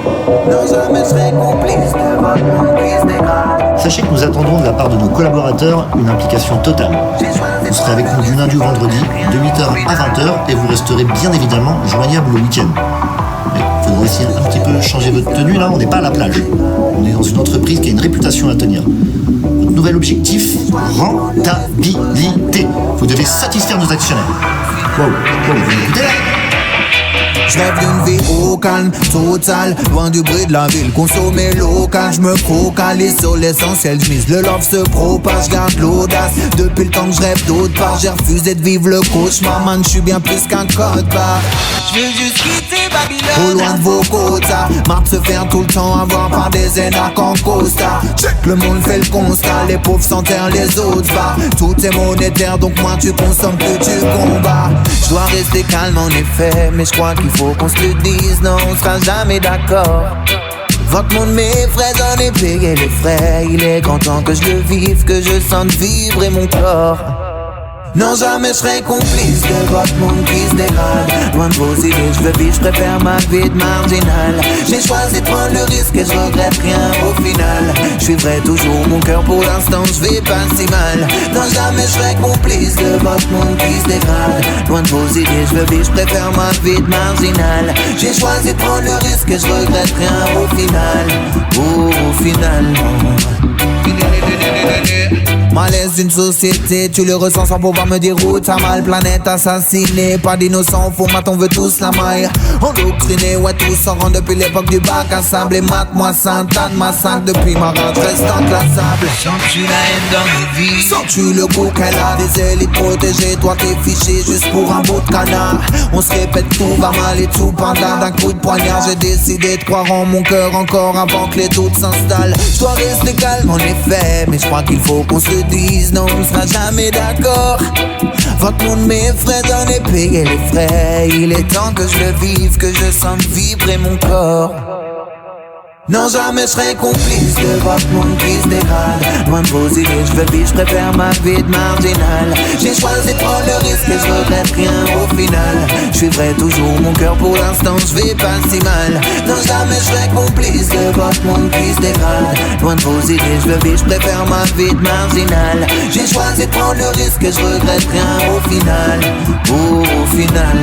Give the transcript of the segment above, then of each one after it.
Non, jamais je serai complice de votre monde qui se dégrade. Sachez que nous attendons de la part de nos collaborateurs une implication totale. Vous serez avec nous du lundi au vendredi, de 8h à 20h, et vous resterez bien évidemment joignable le week-end. Mais il faudra aussi un petit peu changer votre tenue, là, on n'est pas à la plage. On est dans une entreprise qui a une réputation à tenir. Votre nouvel objectif, rentabilité. Vous devez satisfaire nos actionnaires. Wow, vous m'écoutez là ? Je rêve d'une vie au calme, total, loin du bruit de la ville, consommer local. Je me focalise sur l'essentiel, je mise le love se propage, garde l'audace. Depuis le temps que je rêve d'autre part, j'ai refusé de vivre le cauchemar. Man, je suis bien plus qu'un code barre. Je veux juste quitter Babylone, au loin de vos quotas. Marre de se faire tout le temps avoir par des énarques en costa. Le monde fait le constat, les pauvres s'enterrent, les autres va. Tout est monétaire, donc moins tu consommes, plus tu combats. Je dois rester calme en effet, mais je crois qu'il faut qu'on se le dise, non, on sera jamais d'accord. Votre monde m'effraie, j'en ai payé les frais. Il est grand temps que je le vive, que je sente vibrer mon corps. Non, jamais je serai complice de votre monde qui se dégrade. Loin de vos idées, je veux vivre, je préfère ma vie de marginal. J'ai choisi de prendre le risque et je regrette rien au final. Je suivrai toujours mon cœur, pour l'instant je vais pas si mal. Non, jamais je serai complice de votre monde qui se dégrade. Loin de vos idées, je veux vivre, je préfère ma vie de marginal. J'ai choisi de prendre le risque et je regrette rien au final. Au final. Malaise d'une société, tu le ressens sans pouvoir me dire où t'as mal. Planète assassinée, pas d'innocents, faux mat, on veut tous la maille. Endoctriné, ouais tous en rang depuis l'époque du bac à sable. Et mate-moi Sainte-Anne, massacre depuis ma rage reste inclassable. Sens-tu la haine dans mes vies? Sens-tu le goût qu'elle a? Des élites protégées, toi t'es fiché juste pour un bout de canard. On se répète tout va mal et tout pendant d'un coup de poignard. J'ai décidé de croire en mon cœur encore avant que les doutes s'installent. Je dois rester calme en effet, mais je crois qu'il faut qu'on se dise, non on sera jamais d'accord. Votre monde m'effraie, j'en ai payé les frais. Il est temps que je le vive, que je sente vibrer mon corps. Non, jamais je serai complice de votre monde qui se dégrade. Loin de vos idées, je veux vivre, je préfère ma vie de marginal. J'ai choisi de prendre le risque et je regrette rien au final. Je suivrai toujours mon cœur, pour l'instant je vais pas si mal. Non, jamais je serai complice de votre monde qui se dégrade. Loin de vos idées, je veux vivre, je préfère ma vie de marginal. J'ai choisi de prendre le risque et je regrette rien au final. Au final.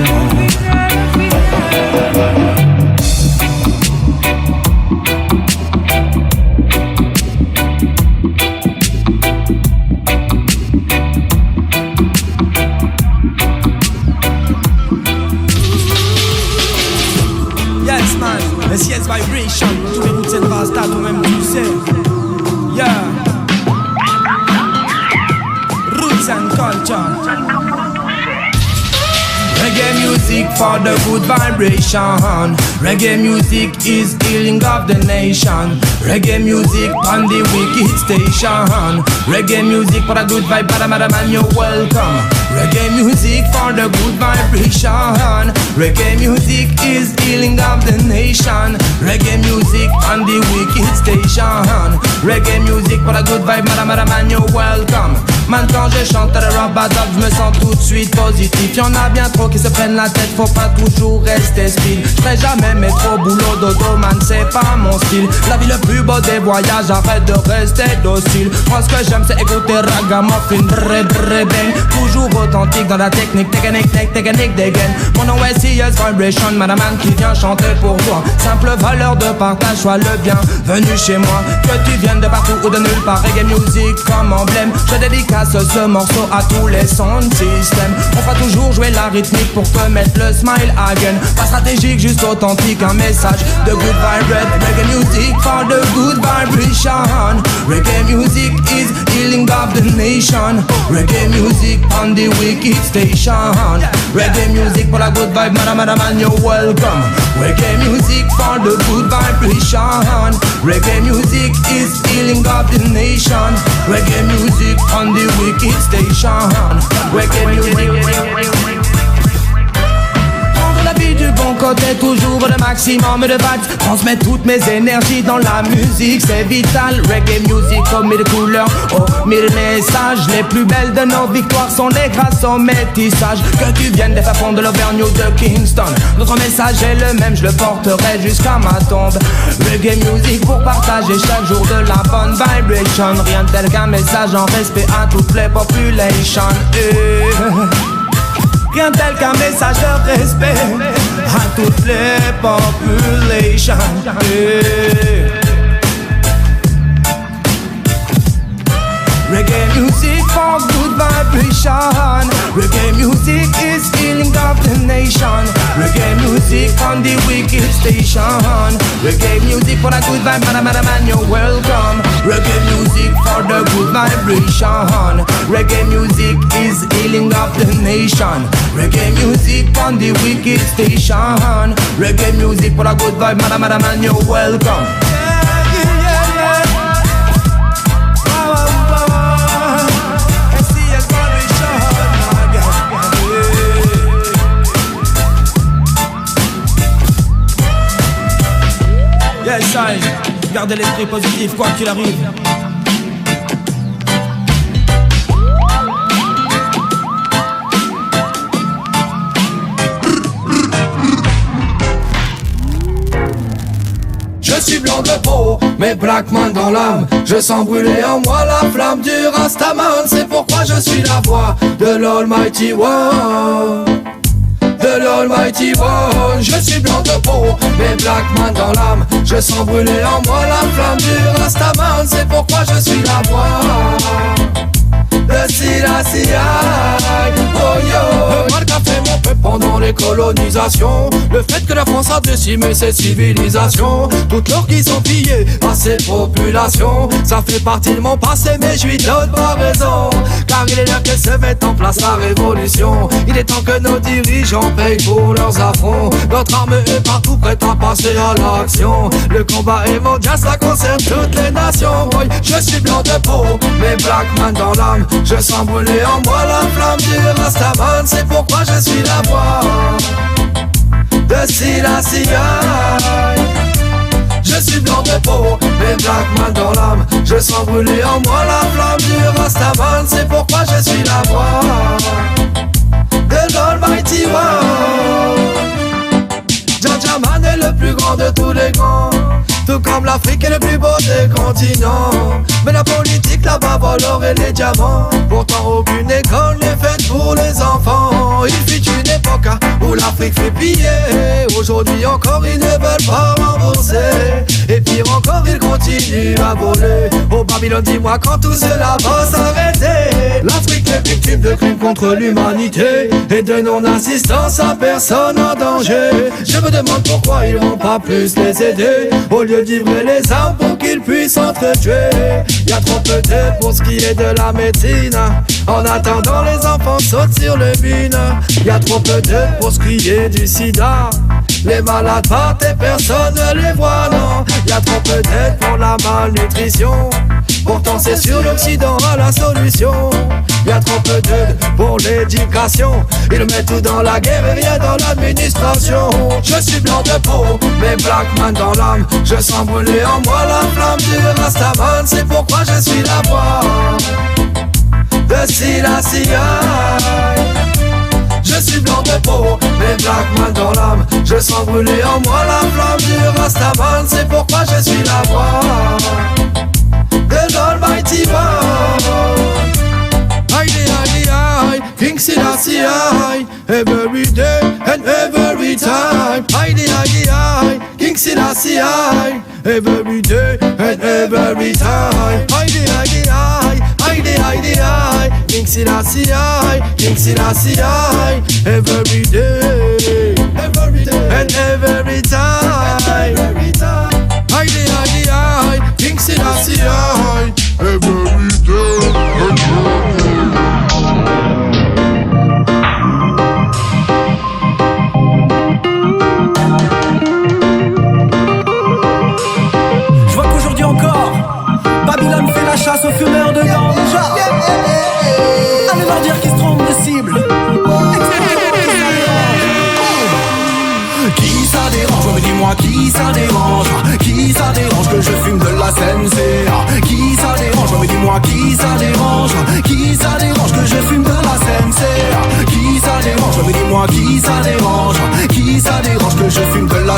Yes, vibration, tous les routes c'est vasta, toi-même tu sais. Yeah. Roots and culture. Reggae music for the good vibration. Reggae music is healing of the nation. Reggae music on the wicked station. Reggae music for the good vibe, madam, you're welcome. Reggae music for the good vibration. Reggae music is healing of the nation. Reggae music on the wicked station. Reggae music for the good vibe, madam, you're welcome. Man, quand je chante à la rap-a-dub, je me sens tout de suite positif. Y'en a bien trop qui se prennent la tête, faut pas toujours rester speed. J'ferai jamais métro, boulot, dodo, man, c'est pas mon style. La vie le plus beau des voyages, arrête de rester docile. Moi ce que j'aime c'est écouter ragamuffin, bré bré bang. Toujours authentique dans la technique, technique dégaine. Mon nom est CS Vibration, madame qui vient chanter pour toi. Simple valeur de partage, sois le bienvenu chez moi. Que tu viennes de partout ou de nulle part, reggae music comme emblème. Je dédicace ce morceau à tous les sons de système. On fera toujours jouer la rythmique pour te mettre le smile again. Pas stratégique, juste authentique, un message de good vibrate. Reggae music for the good vibration. Reggae music is healing of the nation. Reggae music on the wicked station. Reggae music for the good vibe, madam, and you're welcome. Reggae music for the good vibration. Reggae music is healing of the nation. Reggae music on the wicked station. Reggae music. Prendre la vie du bon côté. côté toujours le maximum de vibes. Transmets toutes mes énergies dans la musique, c'est vital. Reggae music comme mille couleurs, oh mille messages. Les plus belles de nos victoires sont les grâces au métissage. Que tu viennes des fonds de l'Auvergne ou de Kingston, notre message est le même, je le porterai jusqu'à ma tombe. Reggae music pour partager chaque jour de la bonne vibration. Rien de tel qu'un message en respect à toutes les populations. Rien tel qu'un message de respect à toutes les populations. Reggae music for good vibration. Reggae music is healing of the nation. Reggae music on the wicked station. Reggae music for the good vibe, man, you're welcome. Reggae music for the good vibration. Reggae music is healing of the nation. Reggae music on the wicked station. Reggae music for the good vibe, man, you're welcome. Yes, I. Gardez l'esprit positif quoi qu'il arrive. Je suis blanc de peau, mais black man dans l'âme. Je sens brûler en moi la flamme du Rastaman. C'est pourquoi je suis la voix de l'Almighty One. De l'Almighty One. Je suis blanc de peau, mais black man dans l'âme. Je sens brûler en moi la flamme du Rastaman. C'est pourquoi je suis la voix de Selassie. Oh yo, le mal qu'a fait mon peuple pendant les colonisations. Le fait que la France a décimé ses civilisations. Toutes leurs qui sont pillées à ces populations. Ça fait partie de mon passé mais je lui donne pas raison. Car il est là que se mette en place la révolution. Il est temps que nos dirigeants payent pour leurs affronts. Notre arme est partout prête à passer à l'action. Le combat est mondial, ça concerne toutes les nations. Oui, je suis blanc de peau, mais black man dans l'âme. Je sens brûler en moi la flamme du Rastaman. C'est pourquoi je suis la voix de Selassie. Je suis blanc de peau, mais black man dans l'âme. Je sens brûler en moi la flamme du Rastaman. C'est pourquoi je suis la voix de l'Almighty One. Jah Man est le plus grand de tous les grands. Tout comme l'Afrique est le plus beau des continents. Mais la politique là-bas vole l'or et les diamants. Pourtant aucune école n'est faite pour les enfants. Il fut une époque où l'Afrique fait piller. Aujourd'hui encore ils ne veulent pas rembourser. Et pire encore ils continuent à voler. Au Babylone dis-moi quand tout cela va s'arrêter. L'Afrique est victime de crimes contre l'humanité et de non-assistance à personne en danger. Je me demande pourquoi ils vont pas plus les aider. Au lieu de livrer les armes pour qu'ils puissent s'entretuer. Y'a trop peu d'aide pour ce qui est de la médecine. En attendant les enfants sautent sur le mine. Y'a trop peu d'aide pour ce qui est du sida. Les malades partent et personne ne les voit, non. Y'a trop peu d'aide pour la malnutrition. Pourtant c'est sur l'Occident à la solution. Y'a trop peu d'aide pour l'éducation. Ils mettent tout dans la guerre et rien dans l'administration. Je suis blanc de peau, mais black man dans l'âme. Je sens brûler en moi la flamme du Rastaman. C'est pourquoi je suis la voix de Selassie. Je suis blanc de peau, mais black man dans l'âme. Je sens brûler en moi la flamme du Rastaman. C'est pourquoi je suis la voix de l'Almighty One. I, King Selassie, every day and every time. I, King Selassie, every day and every time. I, King Selassie, King Selassie, every day and every time. I, King Selassie, every day and every time. Babylone fait la chasse aux fumeurs de ganja. Allez leur dire qu'ils se trompent de cible.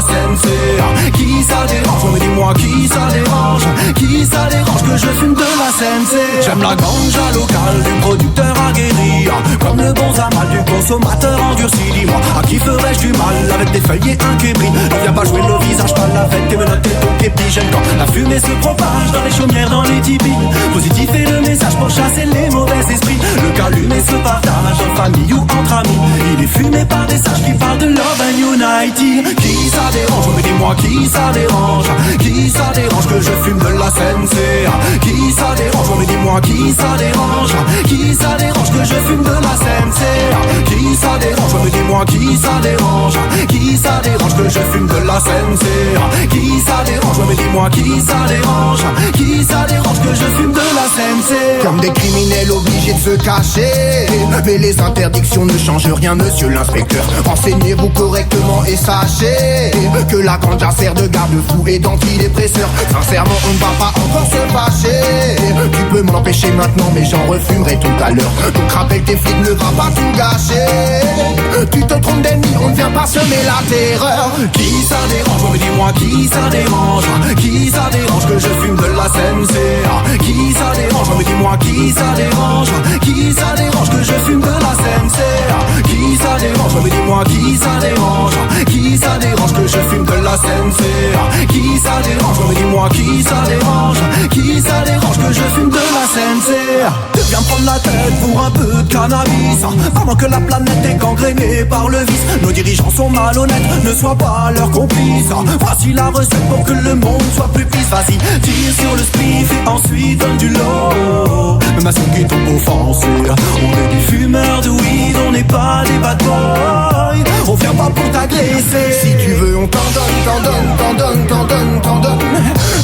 sensei. Qui ça dérange, mais dis-moi qui ça dérange. Qui ça dérange que je fume de la sensei. J'aime la ganja locale du producteur aguerri, comme le bon zamal du consommateur endurci. Dis-moi, à qui ferais-je du mal avec des feuilles et un kébri? On vient pas jouer le visage, pas la fête, tes menottes et ton képi. J'aime quand la fumée se propage dans les chaumières, dans les tipis. Positif est le message pour chasser les mauvais esprits. Le calumet se partage en famille ou entre amis. Il est fumé par des sages qui parlent de love and unity. Qui ça dérange, mais dis-moi qui ça dérange. Qui ça dérange que je fume de la sensei. Qui ça dérange, mais dis-moi qui ça dérange. Qui ça dérange que je fume de la sensei. Qui ça dérange, mais dis-moi qui ça dérange. Qui ça dérange que je fume de la sensei. Qui ça dérange, mais dis-moi qui ça dérange. Qui ça dérange que je fume de la sensei. Comme des criminels obligés de se cacher. Mais les interdictions ne changent rien, monsieur l'inspecteur. Renseignez-vous correctement et sachez que la ganja sert de garde-fou et d'antidépresseur. Sincèrement, on ne va pas encore se fâcher. Tu peux m'en empêcher maintenant, mais j'en refumerai tout à l'heure. Donc rappelle tes flics, ne va pas tout gâcher. Tu te trompes d'ennemi, on ne vient pas semer la terreur. Qui ça dérange, mais dis-moi qui ça dérange. Qui ça dérange que je fume de la sensei. Qui ça dérange, mais dis-moi qui ça dérange. Qui ça dérange que je fume de la sensei. Qui ça dérange, mais dis-moi qui ça dérange. Qui ça dérange que je fume de la sensei. Qui ça dérange, mais dis-moi qui ça dérange. Qui ça dérange que je fume de la sensei. Tu viens prendre la tête pour un peu de cannabis. Pendant que la planète est gangrénée par le vice. Nos dirigeants sont malhonnêtes, ne sois pas leurs complices. Voici la recette pour que le monde soit plus pisse. Vas-y, tire sur le spliff et ensuite donne du lot. Même à ceux qui tombent offensés, on est des fumeurs de weed, on n'est pas des bad boys. On vient pas pour t'agresser. Si tu veux on t'en donne, t'en donne, t'en donne, t'en donne, t'en donne.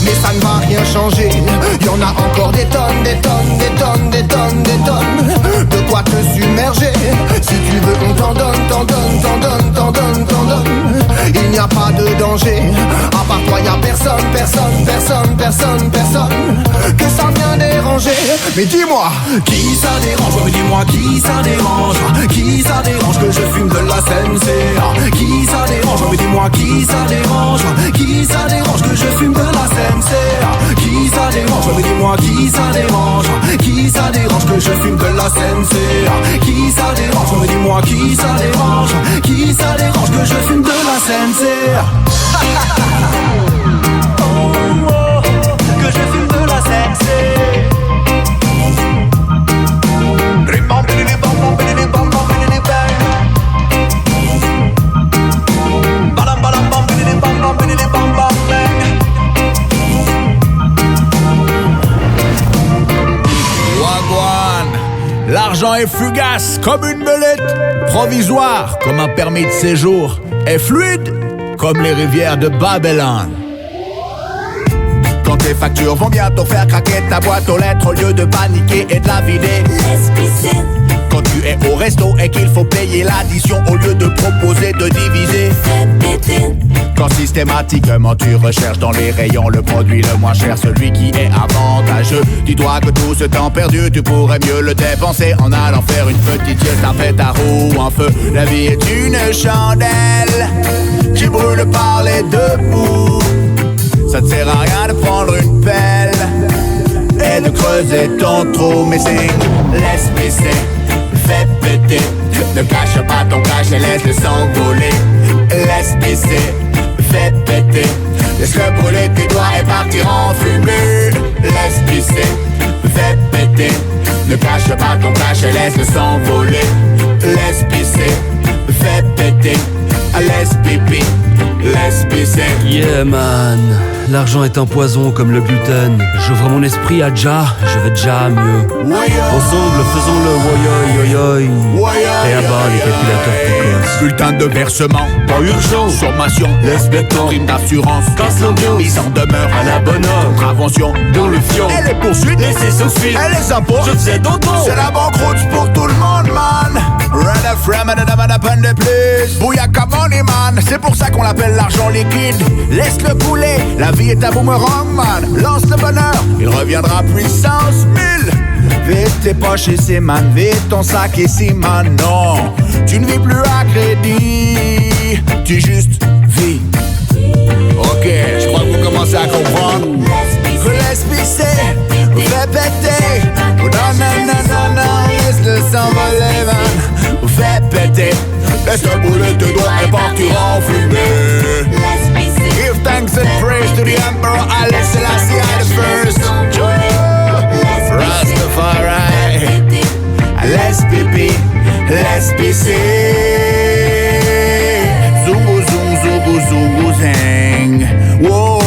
Mais ça ne va rien changer. Y'en a encore des tonnes, des tonnes, des tonnes, des tonnes, des tonnes. De quoi te submerger. Si tu veux on t'en donne, t'en donne, t'en donne, t'en donne, t'en donne. Il n'y a pas de danger. À part toi y'a personne, personne, personne, personne, personne que ça vient déranger. Mais dis-moi qui ça dérange, mais dis-moi qui ça dérange. Qui ça dérange que je fume de la sensei. Qui ça dérange, mais dis-moi qui ça dérange. Qui ça dérange que je fume de la sensei. Qui ça dérange, mais dis-moi qui ça dérange. Qui ça dérange que je fume de la sensei. Qui ça dérange, mais dis-moi qui ça dérange. Qui ça dérange que je fume de la sensei. Que je fume de la sensei. L'argent est fugace comme une belette, provisoire comme un permis de séjour, est fluide comme les rivières de Babylone. Quand tes factures vont bientôt faire craquer ta boîte aux lettres, au lieu de paniquer et de la vider, quand tu es au resto et qu'il faut payer l'addition au lieu de proposer de diviser, quand systématiquement tu recherches dans les rayons le produit le moins cher, celui qui est avantageux, dis-toi que tout ce temps perdu tu pourrais mieux le dépenser en allant faire une petite sieste après ta roue en feu. La vie est une chandelle qui brûle par les deux bouts. Ça ne sert à rien de prendre une pelle et de creuser ton trou. Mais c'est laisse pisser, fais péter. Ne cache pas ton cache et laisse-le s'envoler. Laisse pisser, fais péter. Laisse-le brûler tes doigts et partir en fumée. Laisse pisser, fais péter. Ne cache pas ton cache et laisse-le s'envoler. Laisse pisser, fais péter. Laisse pipi, laisse pisser. Yeah man, l'argent est un poison comme le gluten. J'ouvre mon esprit à Jah, je vais déjà mieux. Ensemble faisons-le woyoy yoyoy. Et à bas les calculateurs précoces. Bulletin de versement, pas urgent. sommation, laisse béton. prime d'assurance, Casse l'ambiance. mise en demeure À la bonne heure. contravention, Dans le fion. et les poursuites, Laissez sous fil. et les impôts. Je faisais dodo. C'est la banqueroute pour tout le monde, man. Run a frame and a peine de plus. Bouillaka money, man. C'est pour ça qu'on l'appelle l'argent liquide. Laisse-le couler, la vie est un boomerang, man. Lance le bonheur, il reviendra puissance 1000. Vite tes poches ici, man. Vite ton sac ici, man. Non, tu ne vis plus à crédit. Tu juste vis. laisse te brûler tes doigts et partir en fumée. Give thanks and praise to the Emperor Haile Selassie I the first. Rastafari, let's be Zugu zoom, zugu zugu zing. Whoa.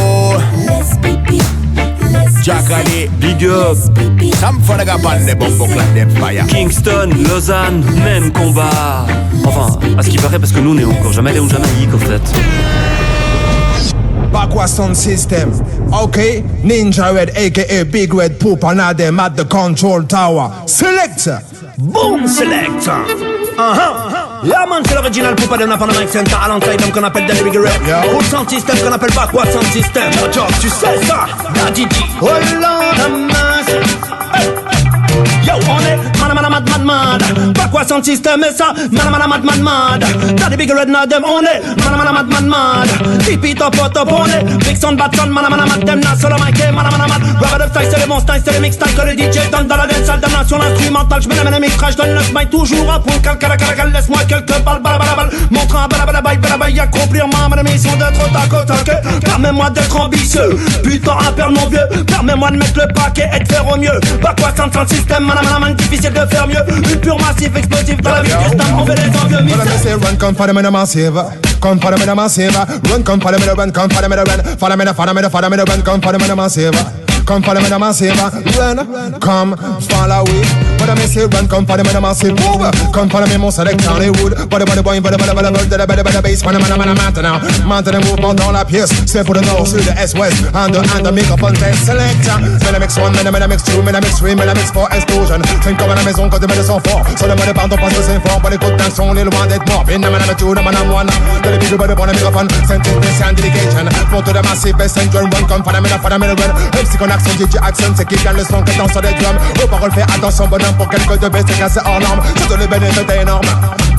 Jacali, big up. Some for the gapan de bombo clap them fire. Kingston, Lausanne, même combat. Enfin, à ce qui paraît, parce que nous, on n'est encore jamais allé en Jamaïque, en fait. Bakwa Sound System, okay? Ninja Red, aka Big Red Poop, and now them at the control tower. Selector! Boom Selector! Yeah man, c'est l'original Poupa de Napanamax, c'est un tas à l'entrée qu'on appelle Danny Big Red. Full Sound System qu'on appelle Bakwa Sound System. Job, tu sais ça? Daddy G. Oh là yo, on est mad. Bakwa Sound System et ça, mad. Daddy Big Red Nadem, on est mad. Tip it up, on est Big Sound, Bad Sound, mad. Dem na solo mic, mad. Rubber the style, c'est le bon style, c'est le mix style que le DJ donne dans la dance salle de nation instrumentale. J'mets la mix crash, donne le smile toujours à fond. Cal, laisse-moi quelques balles, montrant balabaille, accomplir ma mission d'être au tac. Permets-moi d'être ambitieux, putain, un père mon vieux. Permets-moi de mettre le paquet et de faire au mieux. Bakwa Sound System, man, difficile de faire mieux. Une pure massive explosive dans la vie du stand, on fait les envieux. Run, come for the minute massive. Come for the minute massive. Run, come for the minute run, come for the minute run. Follow me, run, come for the minute massive. Come for the minute massive. Run, come, follow we. But I say run, come for the minute massive. Move, come for the mon select Hollywood. But the boy, but the bass, man, maintenant. Maintenant, mouvement dans la pièce. C'est pour le nord, sud, est, ouest. And the microphone test selector. Mais la mix 1, mais la mix 2, mais la mix 3, mais la mix 4, explosion. C'est comme à la maison quand tu mets le son fort. Sur le mode pardon parce que c'est fort. Pas l'écoute d'un son, les loin d'être mort. Bin, man, two, man, one. Que les big de prendre le microphone. Sentinel, and dedication. Pour tout le massif, best and drum, run, come for the minute run. Même si qu'on accent, DJ accent, c'est qui gagne le son que danse sur les drums. Aux paroles, fais attention, bonhomme, pour quelques de baisse, c'est cassé hors norme. Surtout le bénéfice est énorme.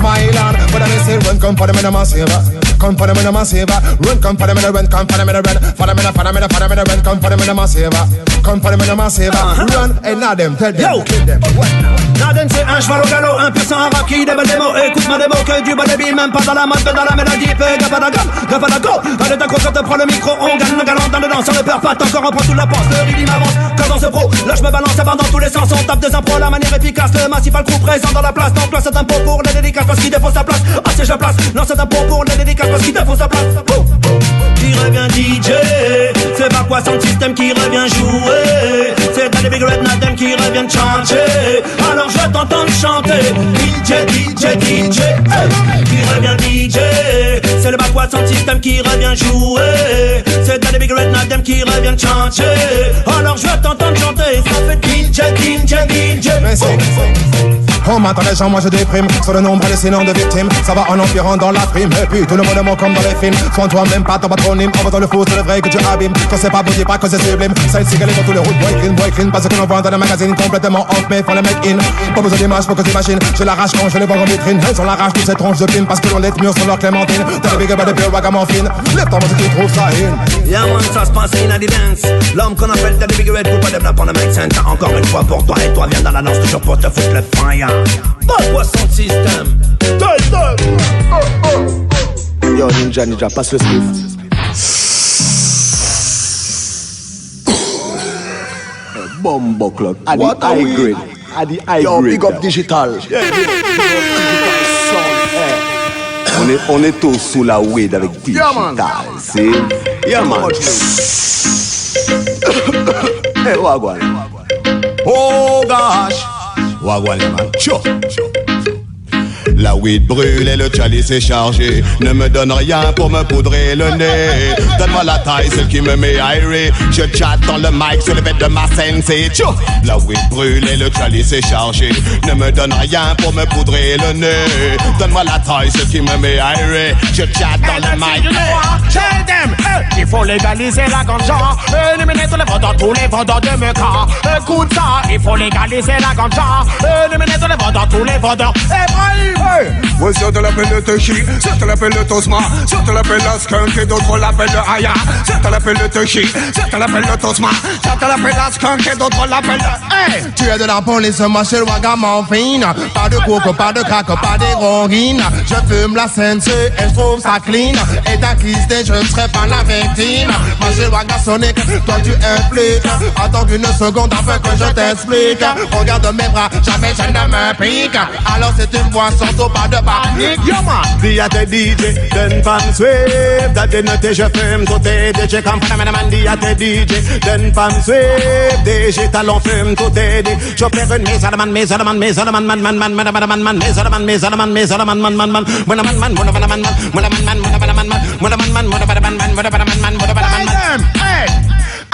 My land, but I say run, come for the minute massive. Come for the minute massive. Run, come for the minute run, come for the minute run. For the minute run, come for the minute massive. Come for the minute massive. Run, and now them, tell them, kill them. Naden c'est un cheval au galop, un puissant rap qui déballe des mots. Écoute-moi des mots que du bas débit, même pas dans la mode, dans la mélodie. Fais gaffe, allez ta course, te prends le micro, on gagne le galant dans le danse. On ne perd pas, encore on prend toute la porte, le rythme avance. Quand on se pro, là je me balance, ça va dans tous les sens. On tape des impros, la manière efficace, le massif a le coup présent dans la place. Donc là c'est un pot pour les dédicaces parce qu'il défonce sa place. Ah c'est je place, non c'est un pot pour les dédicaces parce qu'il défonce sa place. Qui revient DJ, c'est Bakwa Sound System qui revient jouer. C'est Danny Big Red Nadem qui revient chanter. Alors je t'entends chanter. DJ, hey. Qui revient DJ, c'est le Bakwa Sound System qui revient jouer. C'est Danny Big Red Nadem qui revient chanter. Alors je t'entends chanter. Ça fait DJ. On m'entend les gens, moi je déprime. Sur le nombre et les signaux de victimes, ça va en empirant dans la prime. Et puis tout le monde ment comme dans les films. Sois toi-même pas ton patronyme. En faisant le fou, c'est le vrai que tu abîmes. Quand c'est pas beau, dis pas que c'est sublime. Ça ici galé dans tous les routes, boy clean. Parce que l'on vend dans les magazines complètement off, mais faut les make in. Pas besoin d'image pour que t'imagines. Je l'arrache quand je les vois en vitrine. Elles ont l'arrache toutes ces tronches de film. Parce que l'on est mûr sur leur clémentine. T'as le big up de pure ragamuffin. Lève-toi, moi si tu trouves ça in. Yeah man, ça se passe in a dance. L'homme qu'on appelle Danny Big Red, pour pas de prendre le mec saint. Encore une fois pour toi et toi viens dans la danse toujours pour te foutre le fire. Bakwa Sound System. Yo Ninja, passe le spliff. Bombo Club, at the high grade. At the high grade. Yo, big up digital. Yeah, big up digital. On est tous sous la weed avec digital. C'est yeah man. Hey, Wagwan. Oh gosh. Wagwan man. Sure. La weed brûle et le chalice est chargé. Ne me donne rien pour me poudrer le nez. Donne-moi la taille, celle qui me met aéré. Je chatte dans le mic sur le bête de ma sensei. La weed brûle et le chalice est chargé. Ne me donne rien pour me poudrer le nez. Donne-moi la taille, celle qui me met aéré. Je chatte dans le mic. Il faut légaliser la ganja. Éliminer tous les vendeurs, tous les vendeurs de meca. Écoute ça, il faut légaliser la ganja. Éliminer tous les vendeurs, tous les vendeurs. Ouais, ça te l'appelle le Techi, ça te l'appelle le Tosma, ça te l'appelle la Skunk et d'autres l'appellent le Aya. Ça te l'appelle le Techi, ça te l'appelle le Tosma, ça te l'appelle la Skunk et d'autres l'appellent le... Hey! Tu es de la police, ma chérie Wagamuffin. Pas de coke, pas de crack, pas d'héroïne. Je fume la Sense et je trouve ça clean. Et ta clistée, je ne serai pas la victime. Ma chérie Wagasonic, toi tu impliques. Attends une seconde afin que je t'explique. Regarde mes bras, jamais je ne me pique. Alors si tu me vois, surtout pas de panique. Yo man, dis à tes DJ, donne pas me suivre. T'as des notes, je fume, tout tes DJ. Comme Panamanaman, dis à tes DJ, donne pas me suivre. DJ talon fume, tout tes DJ. Je perds une mise à la man, mise à la man, mise à la man, man, mise à la man, mise à la man, mise à la man, man.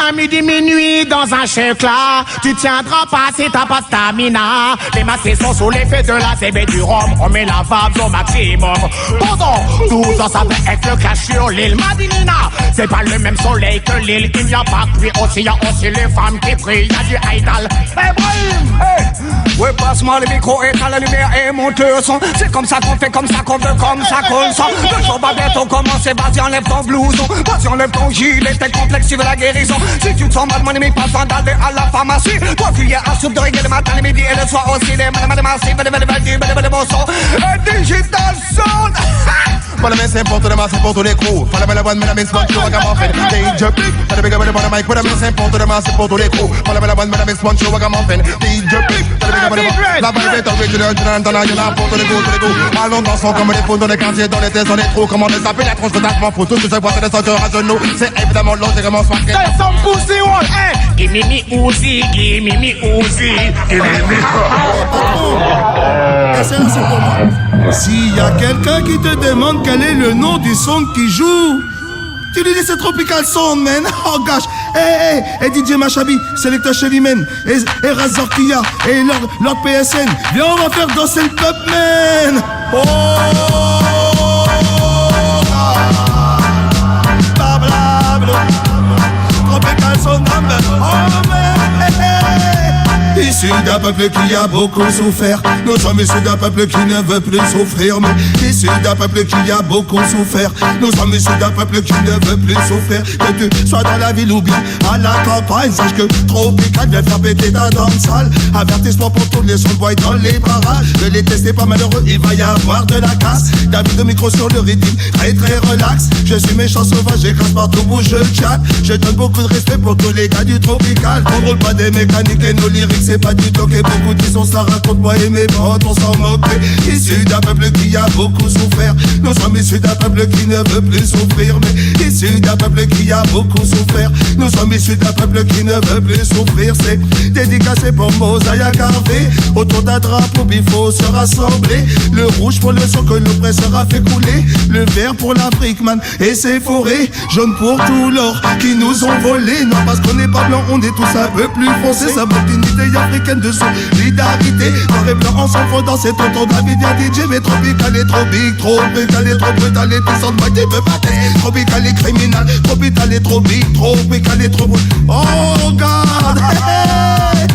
À midi minuit dans un chocolat, tu tiendras pas si t'as pas stamina. Les massés sont sous l'effet de la CB du rhum, on met la vague au maximum. Pendant 12 ans ça peut être le clash sur l'île Madinina. C'est pas le même soleil que l'île, il n'y a pas que lui aussi, y a aussi les femmes qui brillent, y a du Haïdal. Hey Brahim, hey! Ouais, passe-moi le micro, éteins la lumière et monte le son. C'est comme ça qu'on fait, comme ça qu'on veut, comme ça qu'on sent. Le jour va bientôt commencer, vas-y enlève ton blouson, vas-y enlève ton gilet, t'es complexe, tu veux la guérison. Si tu te sens mal, mon ami, passe d'aller à la pharmacie. Toi, cuillère à soupe de rigueur le matin, le midi et le soir aussi. Les madame massives, les bon son. Digital Sound. Pas la main, c'est pour tout le monde, c'est pour tous les crews. Pas la belle bonne, mais la main, c'est pour tout le monde. DJ Pick, pas la big up, pas la mic. Pas la main, c'est pour tout le monde, c'est pour tous les crews. Pas la belle bonne, mais la main, c'est pour tout le monde. DJ Pick, pas la big up, la balle est originale, il y en a pour tous les goûts, tous les goûts. Allons dansons comme les fous dans les quartiers, dans les tests, dans les trous. Comment on les taper la tronche de ta m'en fous. Tout ce que je vois, c'est des senteurs à genoux. C'est évidemment logément smarqué. There's some pussy one, hey! Give me Uzi, give me Uzi, give me... S'il y a quelqu'un qui te demande quel est le nom du son qui joue, tu lui dis c'est Tropical Sound, man. Oh gosh. Hey, DJ Machabi, Selecta Shellyman, et Razor Kia, et Lord PSN. Viens, on va faire danser le peuple, man. Oh, Tropical Sound number. Oh, man. Issu d'un peuple qui a beaucoup souffert, nous sommes issus d'un peuple qui ne veut plus souffrir. Mais issus d'un peuple qui a beaucoup souffert, nous sommes issus d'un peuple qui ne veut plus souffrir. Que tu sois dans la ville ou bien à la campagne, sache que Tropical vient faire péter ta dansale. Avertissement pour tous les soundboys dans les parages. Ne les testez pas malheureux, il va y avoir de la casse. David de micro sur le rythme, très très relax. Je suis méchant sauvage, j'écrase partout où je chatte. Je donne beaucoup de respect pour tous les gars du Tropical. On roule pas des mécaniques et nos lyrics c'est pas du toqué. Beaucoup disent on s'en raconte, moi et mes potes on s'en moque. Issu d'un peuple qui a beaucoup souffert, nous sommes issus d'un peuple qui ne veut plus souffrir. Mais issu d'un peuple qui a beaucoup souffert, nous sommes issus d'un peuple qui ne veut plus souffrir. C'est dédicacé pour Mosaïa Carvé. Autour d'un drapeau il faut se rassembler. Le rouge pour le sang que l'oppresseur a fait couler. Le vert pour l'Afrique man et ses forêts. Jaune pour tout l'or qui nous ont volé. Non parce qu'on n'est pas blanc, on est tous un peu plus foncés. Ça veut une idée africaine de solidarité. Noir et blanc ensemble faut danser. Tonton David y'a DJ. Mais Tropical est trop big, Tropical est trop brutal et puissant de moitié peut pas tester. Tropical est criminal, Tropical est trop big, Tropical est trop brutal. Oh God, hey.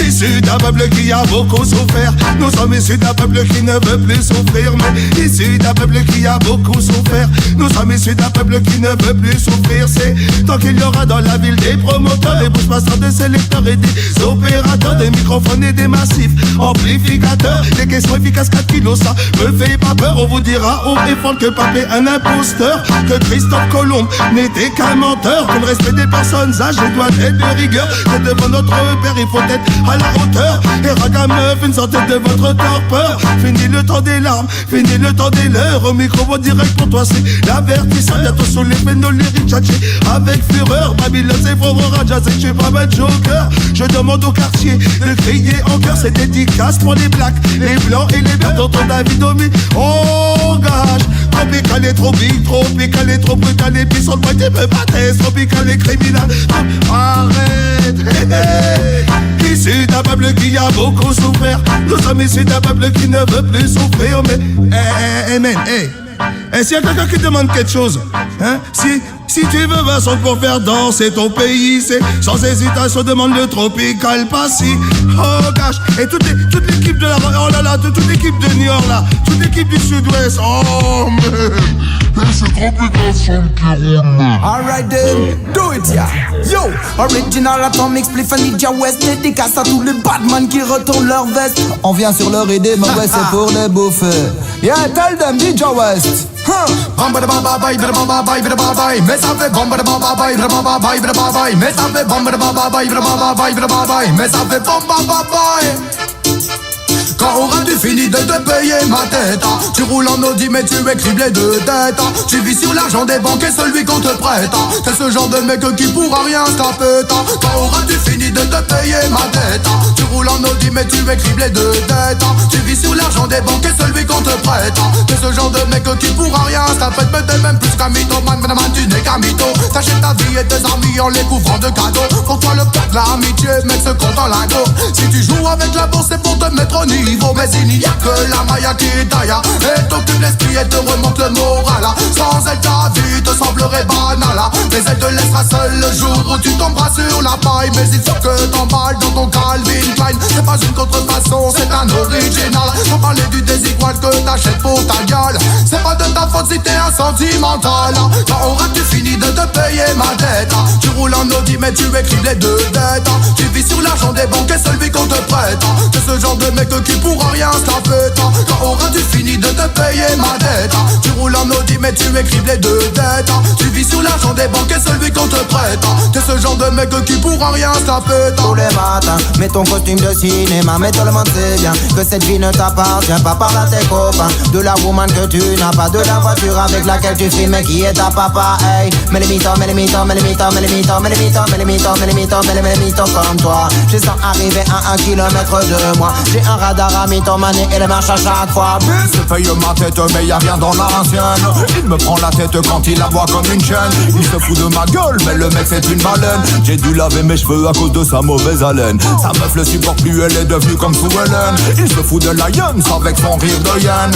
Issu d'un peuple qui a beaucoup souffert, nous sommes issus d'un peuple qui ne veut plus souffrir. Mais issu d'un peuple qui a beaucoup souffert, nous sommes issus d'un peuple qui ne veut plus souffrir. C'est tant qu'il y aura dans la ville des promoteurs, des bouches-passeurs, des sélecteurs et des opérateurs, des microphones et des massifs amplificateurs, des questions efficaces 4 kilos, ça me fait pas peur. On vous dira au effort que Papé un imposteur, que Christophe Colomb n'était qu'un menteur, que le respect des personnes âgées doit être de rigueur, que devant notre père il faut être à la hauteur. Et Ragameuf, une sortie de votre torpeur. Fini le temps des larmes, fini le temps des leurs. Au micro direct pour toi c'est l'avertissement. Bientôt sous les pénaux lyriques tchatché avec fureur. Babylone c'est Frovre Raja, c'est que je suis pas mal joker. Je demande au quartier de crier en cœur. C'est dédicace pour les blacks, les blancs et les verts. Tonton David Omi, oh gage. Tropical est trop big, Tropical est trop brutal. Et puis sur le moitié peut pas tester. Tropical est criminal. Arrête, hey, hey. Issu d'un peuple qui a beaucoup souffert, nous sommes issus d'un peuple qui ne veut plus souffrir. Mais, hey, man, hey. Et s'il y a quelqu'un qui demande quelque chose, hein? Si tu veux Vincent pour faire danser ton pays, c'est sans hésitation demande le Tropical Passy. Oh gosh, et toute l'équipe de la, oh là là, toute l'équipe de New York là, toute l'équipe du Sud-Ouest, oh man, et c'est Tropical Sound qui roule. Alright then, do it ya. Yo, original Atomic Spliff and Ninja West, dédicace à tous les badman qui retournent leur veste. On vient sur le rythme, ouais c'est pour les bouffer. Yeah, tell them DJ West. Bamba de baba bye, baba bye, baba bye. Mais ça fait bamba de baba bye, baba bye, baba bye. Mais ça fait bamba de baba bye, baba bye, baba bye. Mais ça fait bamba bye. Quand auras-tu fini de te payer ma tête? Tu roules en Audi mais tu es criblé de dettes. Tu vis sur l'argent des banques et celui qu'on te prête. T'es ce genre de mec qui pourra rien se taper. Quand auras-tu fini de te payer ma tête? Tu roules en Audi mais tu es criblé de dettes. Tu vis sur l'argent des banques et celui qu'on te prête. T'es ce genre de mec qui pourra rien se taper. Mais t'es même plus qu'un mytho, man, tu n'es qu'un mytho. T'achètes ta vie et tes amis en les couvrant de cadeaux. Pour toi le pacte, l'amitié, mec se compte en lingot. Si tu joues avec la bourse c'est pour te mettre au niveau. Mais il n'y a que la Maya qui taille et t'occupe l'esprit et te remonte le moral. Sans elle ta vie te semblerait banale, mais elle te laissera seul le jour où tu tomberas sur la paille. Mais il faut que t'emballes dans ton Calvin Klein. C'est pas une contrefaçon, c'est un original. Sans parler du désigual que t'achètes pour ta gueule. C'est pas de ta faute si t'es un sentimental. Quand auras-tu fini de te payer ma dette? Tu roules en Audi mais tu es criblé de dettes. Tu vis sur l'argent des banques et celui qu'on te prête. C'est ce genre de mec qui pourra rien se la fête. Quand auras-tu fini de te payer ma dette? Tu roules en Audi mais tu es criblé de dettes. Tu vis sur l'argent des banques et celui qu'on te prête. T'es ce genre de mec qui pourra rien se la fête. Tous les matins, mets ton costume de cinéma. Mais tout le monde sait bien que cette vie ne t'appartient pas. Parle à tes copains de la woman que tu n'as pas, de la voiture avec laquelle tu filmes et qui est ta papa. Hey, mais les mythos, mais les mythos, mais les mythos, mais les mythos, mais les mythos, mais les mythos, mais les mythos, mais les mythos comme toi. Je sens arriver à 1 kilomètre de moi. J'ai un radar à mythomanie et les marches à chaque fois. Il se paye ma tête mais y'a rien dans l'ancienne. Il me prend la tête quand il la voit comme une chaîne. Il se fout de ma gueule mais le mec c'est une baleine. J'ai dû laver mes cheveux à cause de sa mauvaise haleine. Sa meuf le supporte plus, elle est devenue comme Sue Ellen. Il se fout de la Yens avec son rire de hyène.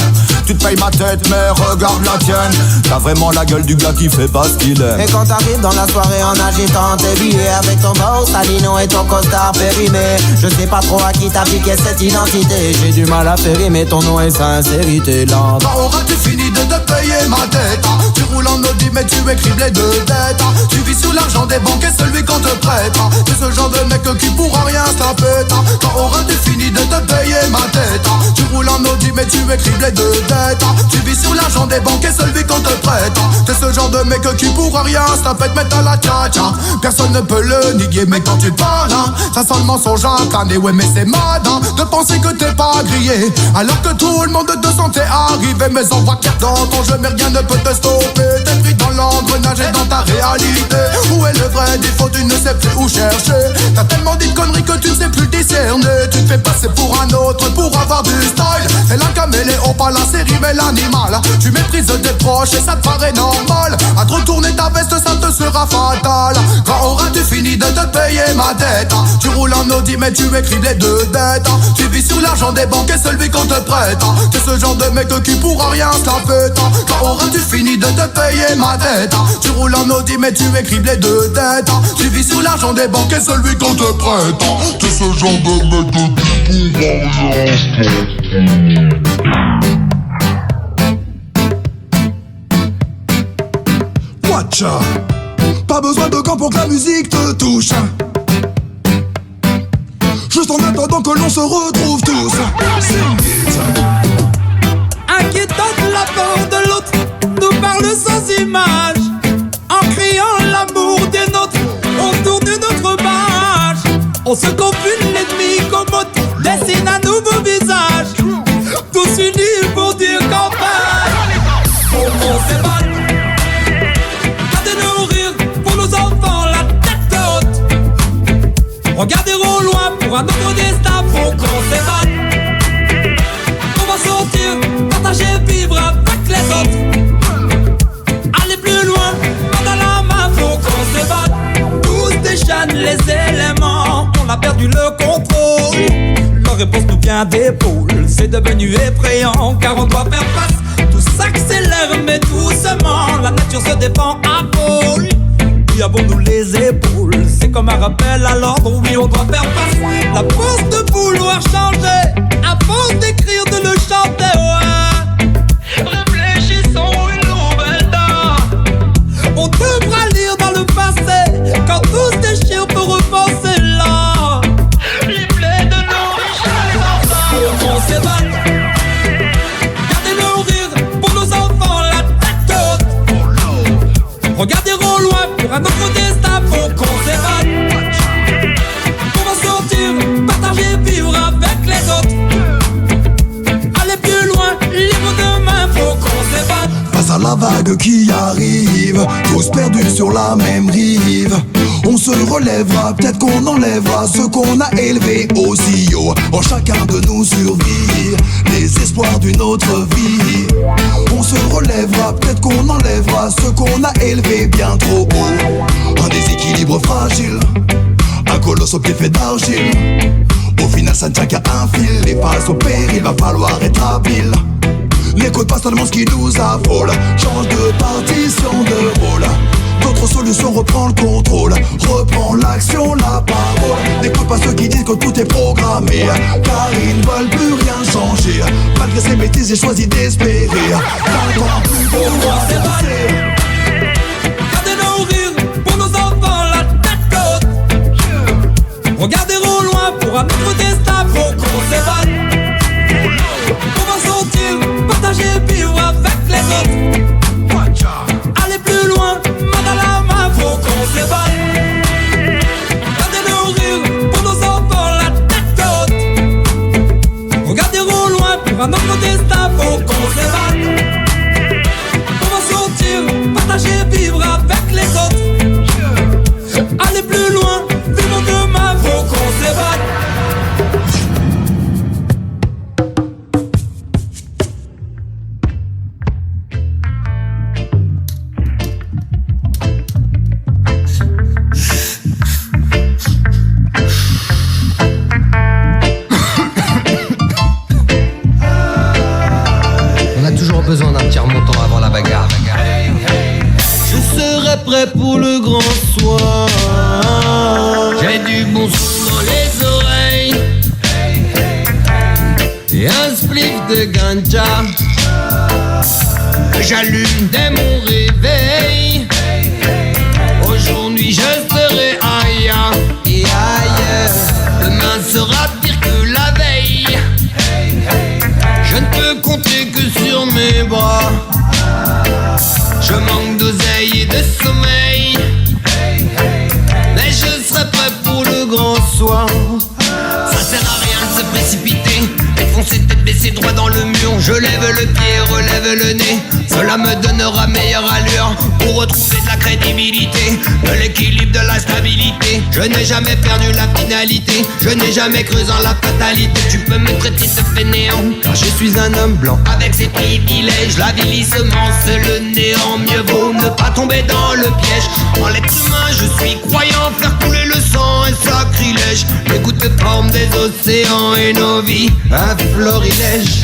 Tu te payes ma tête mais regarde la tienne. T'as vraiment la gueule du gars qui fait pas ce qu'il aime. Et quand t'arrives dans la soirée en agitant tes billets avec ton beau salino et ton costard périmé, je sais pas trop à qui t'as piqué cette identité. J'ai du mal à périmer ton nom et sincérité lente. Quand auras-tu fini de te payer ma tête? Tu roules en Audi mais tu es criblé de dettes. Tu vis sur l'argent des banques et celui qu'on te prête. T'es ce genre de mec qui pourra rien se la pète. Quand auras-tu fini de te payer ma tête? Tu roules en Audi mais tu es criblé de dettes. Tu vis sur l'argent des banques et celui qu'on te prête. T'es ce genre de mec qui pourra rien se la pète. Mettre à la tcha-tcha, personne ne peut le nier. Mais quand tu parles, ça sent le mensonge incarné. Ouais mais c'est mad de penser que t'es pas grillé alors que tout le monde de santé arrivé. Mais on voit clair dans ton jeu mais rien ne peut te stopper. T'es pris dans l'engrenage et dans ta réalité. Où est le vrai défaut? Tu ne sais plus où chercher. T'as tellement dit de conneries que tu ne sais plus discerner. Tu te fais passer pour un autre pour avoir du style. C'est la caméléon, pas la série mais l'animal. Tu méprises tes proches et ça te paraît normal. À te retourner ta veste ça te sera fatal. Quand auras-tu fini de te payer ma dette? Tu roules en Audi mais tu es criblé de dettes. Tu vis sur l'argent des banques et celui qu'on te prête. T'es ce genre de mec qui pourra rien se la pète. Quand auras-tu fini de te payer ma dette? Tu roules en Audi mais tu es criblé de dettes. Tu vis sur l'argent des banques et celui qu'on te prête. T'es ce genre de mec qui pourra rien se la. Watcha, pas besoin de camp pour que la musique te touche. Juste en attendant que l'on se retrouve tous. Inquiétante la peur de l'autre nous parle sans image. En criant l'amour des nôtres, on tourne notre page. On se confine, l'ennemi commote, dessine un nouveau visage. Tous unis pour dire campagne. On s'évade. Pour nos enfants la tête haute. Regardez au loin pour un autre destin. Faut qu'on s'évade. On va sortir, partager, vivre avec les autres. Aller plus loin, main dans la main. Faut qu'on s'évade. Tous déchaînent les éléments. On a perdu le contrôle. La réponse nous vient des pôles. C'est devenu effrayant car on doit faire face. Tout s'accélère mais doucement. La nature nature se défend à pôle. Qui avons-nous les épaules? C'est comme un rappel à l'ordre, oui on doit faire face. La force de vouloir changer, à force d'écrire de le chanter, ouais. Réfléchissons une nouvelle date. On devra lire dans le passé, quand tout se déchire pour repenser là. Les plaies de nos richesses, on s'évade. Gardez le rire pour nos enfants, la tête haute. Regardez au loin pour un autre destin, faut qu'on s'évade. On va sortir, partager, vivre avec les autres. Aller plus loin, libre demain, faut qu'on s'évade. Face à la vague qui arrive, tous perdus sur la même rive. On se relèvera, peut-être qu'on enlèvera ce qu'on a élevé aussi haut. En chacun de nous survit les espoirs d'une autre vie. On se relèvera, peut-être qu'on enlèvera ce qu'on a élevé bien trop haut. Un déséquilibre fragile, un colosse au pied fait d'argile. Au final ça ne tient qu'à un fil, et face au péril va falloir être habile. N'écoute pas seulement ce qui nous affole, change de partition de rôle. D'autres solutions, reprends le contrôle, reprends l'action, la parole. N'écoute pas ceux qui disent que tout est programmé, car ils ne veulent plus rien changer. Malgré ces bêtises, j'ai choisi d'espérer. T'entends plus pour moi, c'est gardez nos rires pour nos enfants, la tête haute. Regardez au loin pour un autre destin, faut qu'on s'évade. On va sortir, partager, vivre avec les autres. Aller plus loin, main dans la main, faut qu'on s'évade. Gardez nos rires pour nos enfants, la tête haute. Regardez au loin pour un autre destin, faut qu'on s'évade. On va sortir, partager, vivre avec les autres. Aller plus loin, vivre demain, faut qu'on s'évade. Besoin d'un petit remontant avant la bagarre. Je serai prêt pour le grand soir. J'ai du bon son dans les oreilles et un spliff de ganja que j'allume dès mon réveil. Aujourd'hui je serai ailleurs et ailleurs. Demain sera pire que la veille. Je ne peux compter que sur mes bras. Je manque d'oseille et de sommeil, mais je serai prêt pour le grand soir. Ça sert à rien de se précipiter et foncer tête baissée droit dans le mur. Je lève le pied, relève le nez. Cela me donnera meilleure allure pour retrouver de la crédibilité, de l'équilibre, de la stabilité. Je n'ai jamais perdu la finalité, je n'ai jamais cru en la fatalité. Tu peux me traiter de fainéant, car je suis un homme blanc avec ses privilèges. L'avilissement c'est le néant, mieux vaut ne pas tomber dans le piège. En l'être humain je suis croyant, faire couler le sang est sacrilège. Les gouttes forment des océans et nos vies un florilège.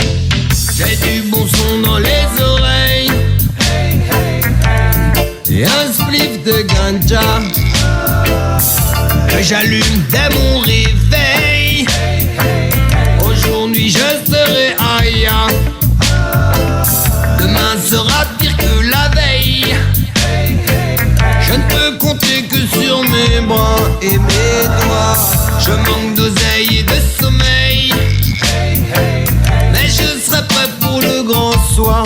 J'ai du bon son dans les oreilles et un spliff de ganja que j'allume dès mon réveil. Aujourd'hui je serai ailleurs. Demain sera pire que la veille. Je ne peux compter que sur mes bras et mes doigts. Je manque d'oseille et de sommeil, mais je serai prêt pour le grand soir.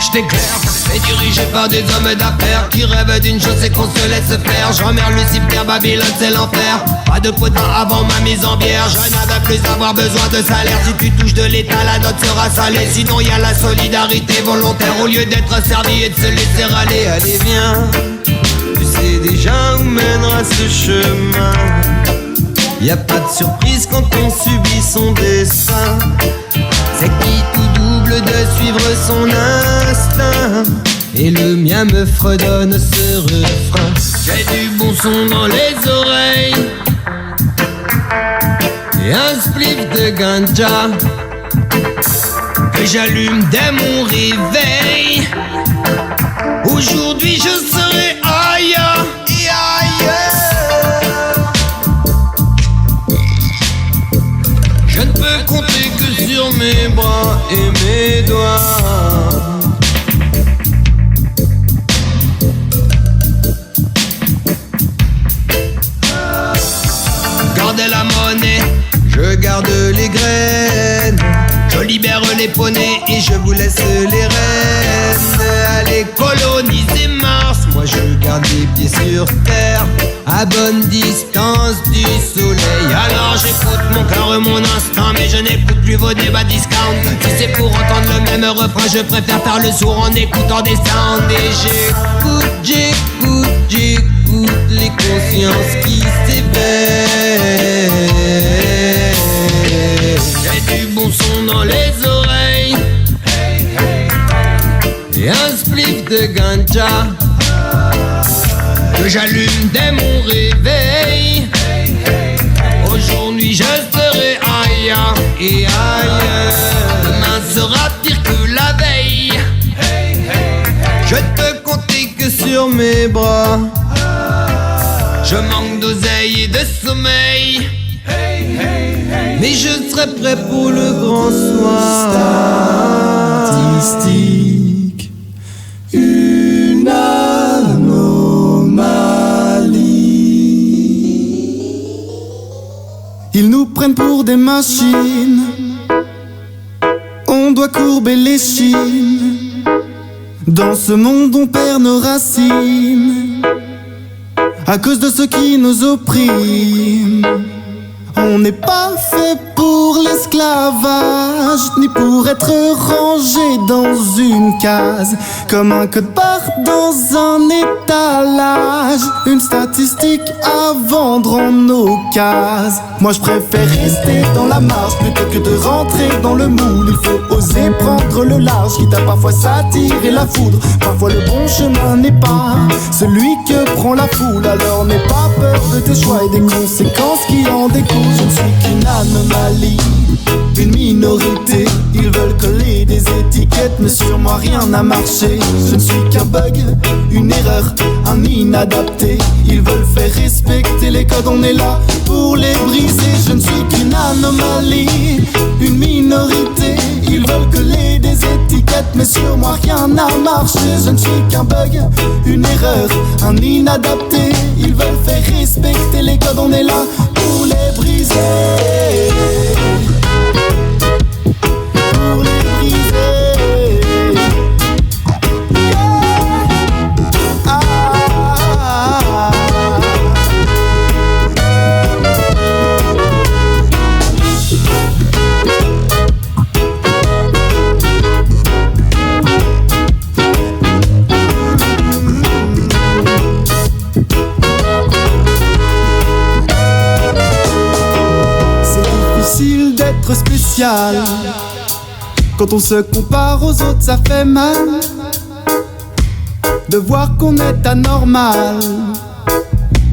Je t'éclaire et dirigé par des hommes d'affaires qui rêvent d'une chose, c'est qu'on se laisse faire. J'emmerde Lucifer, Babylone c'est l'enfer. Pas de potin avant ma mise en bière. Je n'avais plus avoir besoin de salaire. Si tu touches de l'état, la note sera salée. Sinon y a la solidarité volontaire. Au lieu d'être servi et de se laisser aller. Allez viens, tu sais déjà où mènera ce chemin. Y a pas de surprise quand on subit son destin. C'est qui tout double de suivre son instinct. Et le mien me fredonne ce refrain. J'ai du bon son dans les oreilles et un spliff de ganja que j'allume dès mon réveil. Aujourd'hui je serai ailleurs. Je ne peux compter que sur mes bras et mes doigts. Gardez la monnaie, je garde les graines. Je libère les poneys et je vous laisse les rênes. Allez coloniser Mars, moi je garde les pieds sur terre, à bonne distance du soleil. Alors j'écoute mon cœur et mon instinct, mais je n'écoute plus vos débats discount. Si c'est pour entendre le même refrain, je préfère faire le sourd en écoutant des sounds. Et j'écoute les consciences qui s'éveillent. J'ai du bon son dans les oreilles et un spliff de ganja que j'allume dès mon réveil. Aujourd'hui je serai ailleurs et ailleurs. Demain sera pire que la veille. Je ne peux compter que sur mes bras. Je manque d'oseille et de sommeil, mais je serai prêt pour le grand soir. Statistique, une anomalie. Ils nous prennent pour des machines, on doit courber les chines. Dans ce monde on perd nos racines à cause de ceux qui nous oppriment. On n'est pas fait pour l'esclavage, ni pour être rangé dans une case, comme un code-barre dans un étalage, une statistique à vendre en nos cases. Moi je préfère rester dans la marge plutôt que de rentrer dans le moule. Il faut oser prendre le large, quitte à parfois s'attirer la foudre. Parfois le bon chemin n'est pas celui que prend la foule. Alors n'aie pas peur de tes choix et des conséquences qui en découlent. Je ne suis qu'une anomalie, une minorité. Ils veulent coller des étiquettes, mais sur moi rien n'a marché. Je ne suis qu'un bug, une erreur, un inadapté. Ils veulent faire respecter les codes, on est là pour les briser. Je ne suis qu'une anomalie, une minorité. Ils veulent coller des étiquettes, mais sur moi rien n'a marché. Je ne suis qu'un bug, une erreur, un inadapté. Ils veulent faire respecter les codes, on est là pour les briser. Pour les briser. Spécial. Quand on se compare aux autres, ça fait mal de voir qu'on est anormal.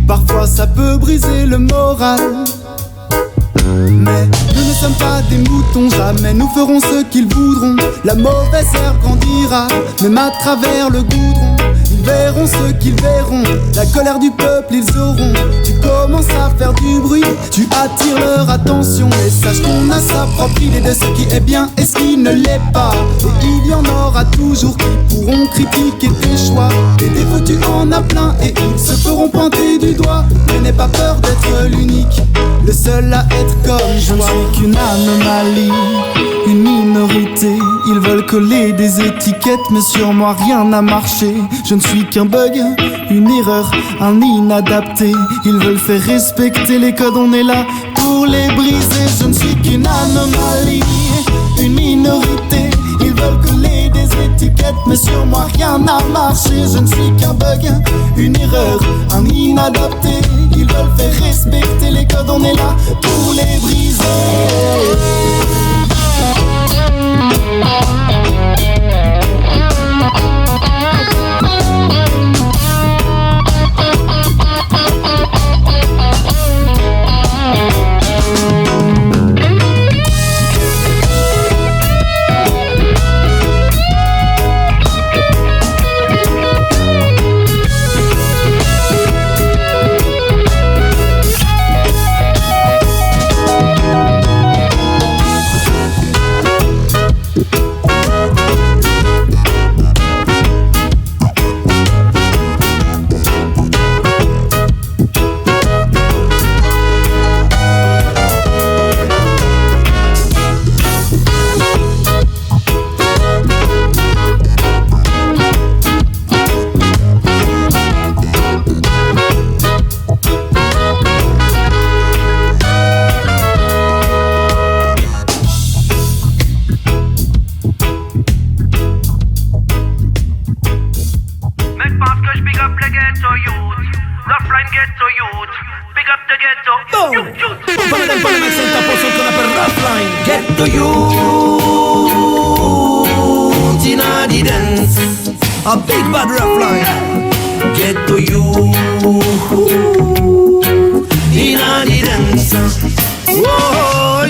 Parfois ça peut briser le moral, mais nous ne sommes pas des moutons. Jamais nous ferons ce qu'ils voudront. La mauvaise herbe grandira, même à travers le goudron. Ils verront ce qu'ils verront, la colère du peuple ils auront. Tu commences à faire du bruit, tu attires leur attention. Et sache qu'on a sa propre idée de ce qui est bien et ce qui ne l'est pas. Et il y en aura toujours qui pourront critiquer tes choix. Des défauts tu en as plein et ils se feront pointer du doigt. Mais n'aie pas peur d'être l'unique, le seul à être comme je ne suis qu'une anomalie, une minorité. Ils veulent coller des étiquettes, mais sur moi rien n'a marché. Je ne suis qu'un bug, une erreur, un inadapté. Ils veulent faire respecter les codes, on est là pour les briser. Je ne suis qu'une anomalie, une minorité. Ils veulent coller des étiquettes, mais sur moi rien n'a marché. Je ne suis qu'un bug, une erreur, un inadapté. Ils veulent faire respecter les codes, on est là pour les briser. up the ghetto youth. Roughline ghetto youth. Big up the ghetto. Para del pan del Santa Pozo con la Roughline. Ghetto youth in the dance. A big bad Roughline. Ghetto youth in the dance. Oh,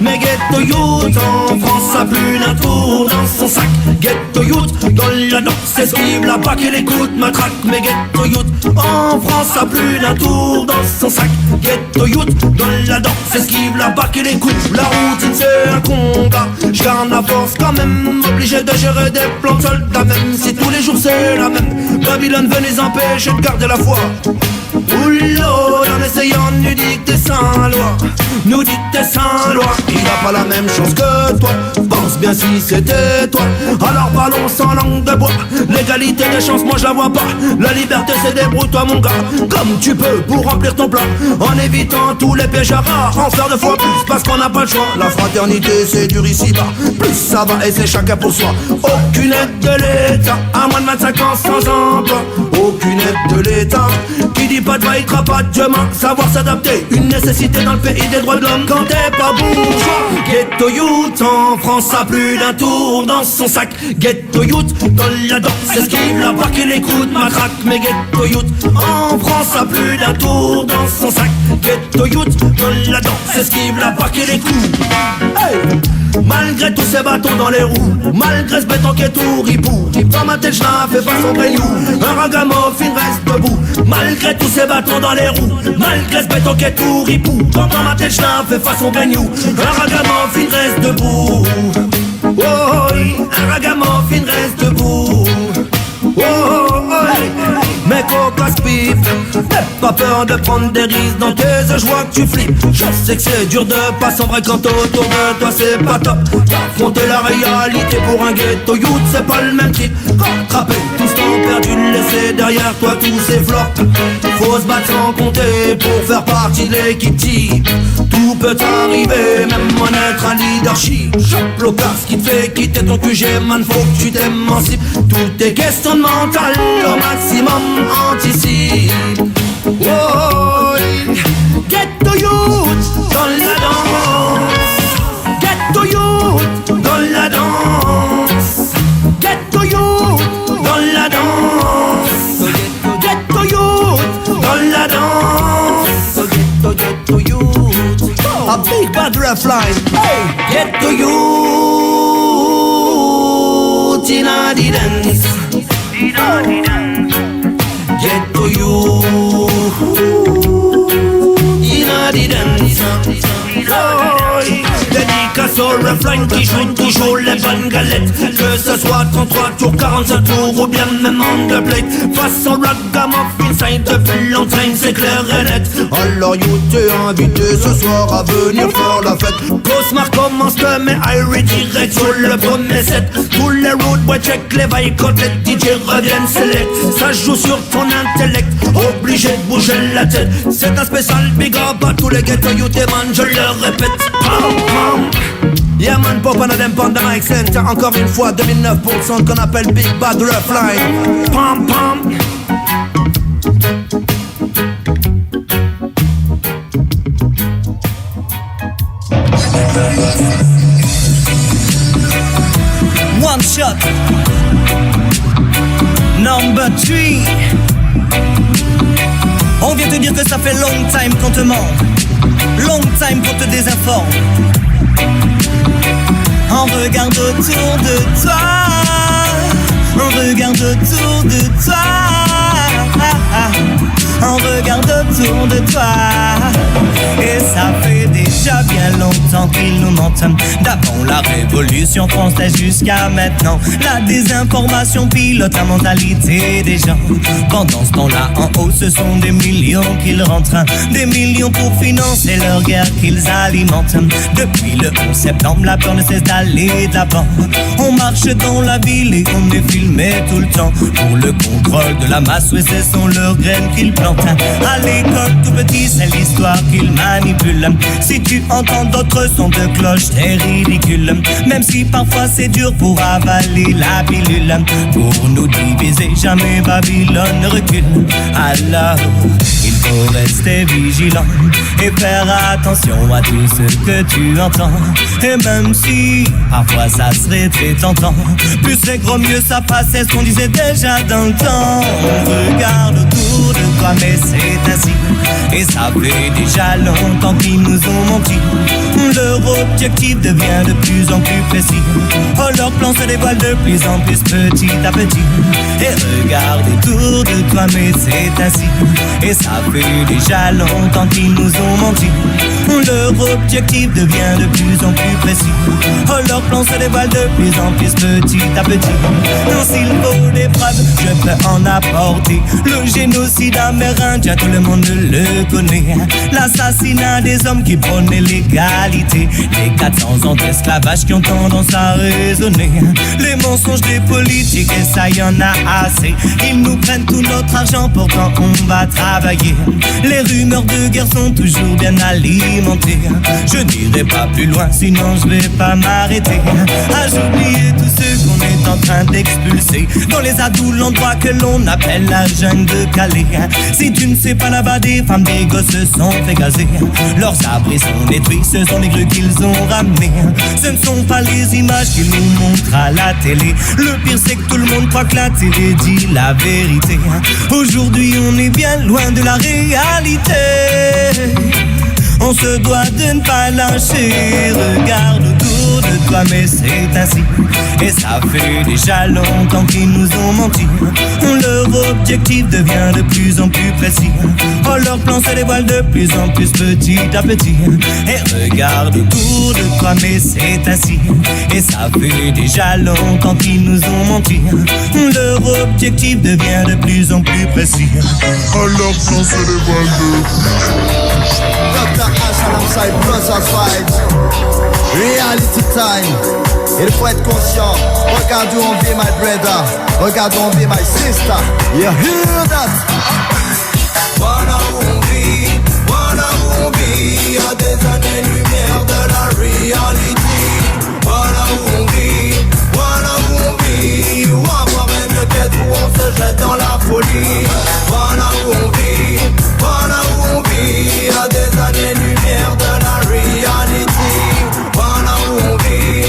mais Ghetto Youth en France a plus d'un tour dans son sac. Ghetto Youth dans la danse esquive la bac et l'écoute matraque. Mais Ghetto Youth en France a plus d'un tour dans son sac. Ghetto Youth dans la danse esquive la bac et l'écoute. La routine c'est un combat, je garde la force quand même. Obligé de gérer des plans de soldats même si tous les jours c'est la même. Babylone veut les empêcher de garder la foi. Oulô, en essayant de nous dicter sans loi. Nous dicter sans loi. Il a pas la même chance que toi. Pense bien si c'était toi. Alors parlons sans langue de bois. L'égalité des chances, moi je la vois pas. La liberté c'est débrouille-toi mon gars. Comme tu peux pour remplir ton plat. En évitant tous les pièges à rats. En faire 2 fois plus parce qu'on n'a pas le choix. La fraternité c'est dur ici-bas. Plus ça va et c'est chacun pour soi. Aucune aide de l'État. À moins de 25 ans sans emploi. Aucune aide de l'État. Qui dit pas de va, il fera pas de demain. Savoir s'adapter, une nécessité dans le pays des droits de l'homme. Quand t'es pas bourgeois. Ghetto Youth en France a plus d'un tour dans son sac. Ghetto Youth dans la danse esquive la bac et l'écoute matraque. Mais Ghetto Youth en France a plus d'un tour dans son sac. Ghetto Youth dans la danse esquive la bac et les coups. Hey! Malgré tous ces bâtons dans les roues, malgré ce béton qui est tout ripou, dans ma tête j'la fais pas son grignou. Un ragamuffin reste debout. Malgré tous ces bâtons dans les roues, malgré ce béton qui est tout ripou, dans ma tête j'la fais façon grignou. Un ragamuffin reste debout. Oh, un ragamuffin reste debout. Oh, mais cocasse pif, n'aie pas peur de prendre des risques dans tes yeux, je vois que tu flippes. Je sais que c'est dur de pas sombrer quand autour de toi c'est pas top. Affronter la réalité pour un ghetto youth c'est pas le même type. Rattraper tout ce temps perdu, laisser derrière toi tous ces flops. Faut se battre sans compter pour faire partie de l'équipe type. Tout peut arriver, même en être un leadership. Chope l'occasion qui te fait quitter ton QG, man faut que tu t'émancipes. Tout est question de mental, au maximum anticipe. Oh, Ghetto Youth dans la danse. Ghetto Youth dans la danse. Ghetto Youth dans la danse. Ghetto Youth dans la danse. Ghetto Youth. A big bad Roughline. Hey, Ghetto Youth in a dance. Ghetto youth in a dance. Dédicace au Roughline qui joue toujours les bonnes galettes. Que ce soit 33 tours, 45 tours ou bien même en deux plates. Face au ragamuffin, ça depuis longtemps, c'est clair et net. Alors you t'es invité ce soir à venir faire la fête. Cosmar commence mais Irie direct sur le premier set. Tous les road boys check les vailles quand les DJ reviennent select. Ça joue sur ton intellect, obligé de bouger la tête. C'est un spécial big up à tous les ghetto youth et man, je le répète. Pam, pam. Yeah man, pop on a them panda mic center. Encore une fois 2009% qu'on appelle Big Bad Roughline. Pam, pam. One shot. Number 3. On vient te dire que ça fait long time qu'on te ment. Long time qu'on te désinforme. On regarde autour de toi. On regarde autour de toi. On regarde autour de toi. Et ça fait déjà bien longtemps qu'ils nous mentent. D'avant la révolution française jusqu'à maintenant, la désinformation pilote la mentalité des gens. Pendant ce temps-là en haut ce sont des millions qu'ils rentrent. Des millions pour financer leur guerre qu'ils alimentent. Depuis le 11 septembre la peur ne cesse d'aller de l'avant. On marche dans la ville et on est filmé tout le temps. Pour le contrôle de la masse, oui ce sont leurs graines qu'ils plantent. À l'école tout petit c'est l'histoire qu'ils manipulent. Si tu tu entends d'autres sons de cloche très ridicules. Même si parfois c'est dur pour avaler la pilule. Pour nous diviser, jamais Babylone ne recule. Alors, il faut rester vigilant et faire attention à tout ce que tu entends. Et même si parfois ça serait très tentant, plus c'est gros mieux ça passe, c'est ce qu'on disait déjà dans le temps. Regarde autour de toi mais c'est ainsi, et ça fait déjà longtemps qu'ils nous ont menti. Leur objectif devient de plus en plus précis. Oh, leur plan se dévoile de plus en plus petit à petit. Et regarde autour de toi mais c'est ainsi, et ça fait déjà longtemps qu'ils nous ont menti. Leur objectif devient de plus en plus précis. Oh, leur plan se dévoile de plus en plus petit à petit. S'il faut des preuves, je peux en apporter. Le génocide amérindien, tout le monde le connaît. L'assassinat des hommes qui prônaient l'égalité. Les 400 ans d'esclavage qui ont tendance à raisonner. Les mensonges des politiques, et ça y en a assez. Ils nous prennent tout notre argent, pourtant on va travailler. Les rumeurs de guerre sont toujours bien alimentées. Je n'irai pas plus loin, sinon je vais pas m'arrêter. À j'oublier tous ceux qu'on est en train d'expulser dans les adous, l'endroit que l'on appelle la jungle de Calais. Si tu ne sais pas là-bas, des femmes, des gosses se sont fait gazer. Leurs abris sont détruits, ce sont les grues qu'ils ont ramenés. Ce ne sont pas les images qu'ils nous montrent à la télé. Le pire c'est que tout le monde croit que la télé dit la vérité. Aujourd'hui on est bien loin de la réalité. On se doit de ne pas lâcher. Regarde autour de toi mais c'est ainsi, et ça fait déjà longtemps qu'ils nous ont menti. Leur objectif devient de plus en plus précis. Oh, leur plan se dévoile de plus en plus petit à petit. Et regarde autour de toi mais c'est ainsi, et ça fait déjà longtemps qu'ils nous ont menti. Leur objectif devient de plus en plus précis. Oh, leur plan se dévoile de Dr. Ash alongside Brothers Vibes. Reality time. Il faut être conscient. Regarde où on vit, my brother. Regarde où on vit, my sister. You hear that? Voilà où on vit, à des années-lumière de la reality. Voilà où on vit, où avoir une quête où on se jette dans la folie. Voilà où on vit, à des années-lumière de la reality. Voilà où on vit,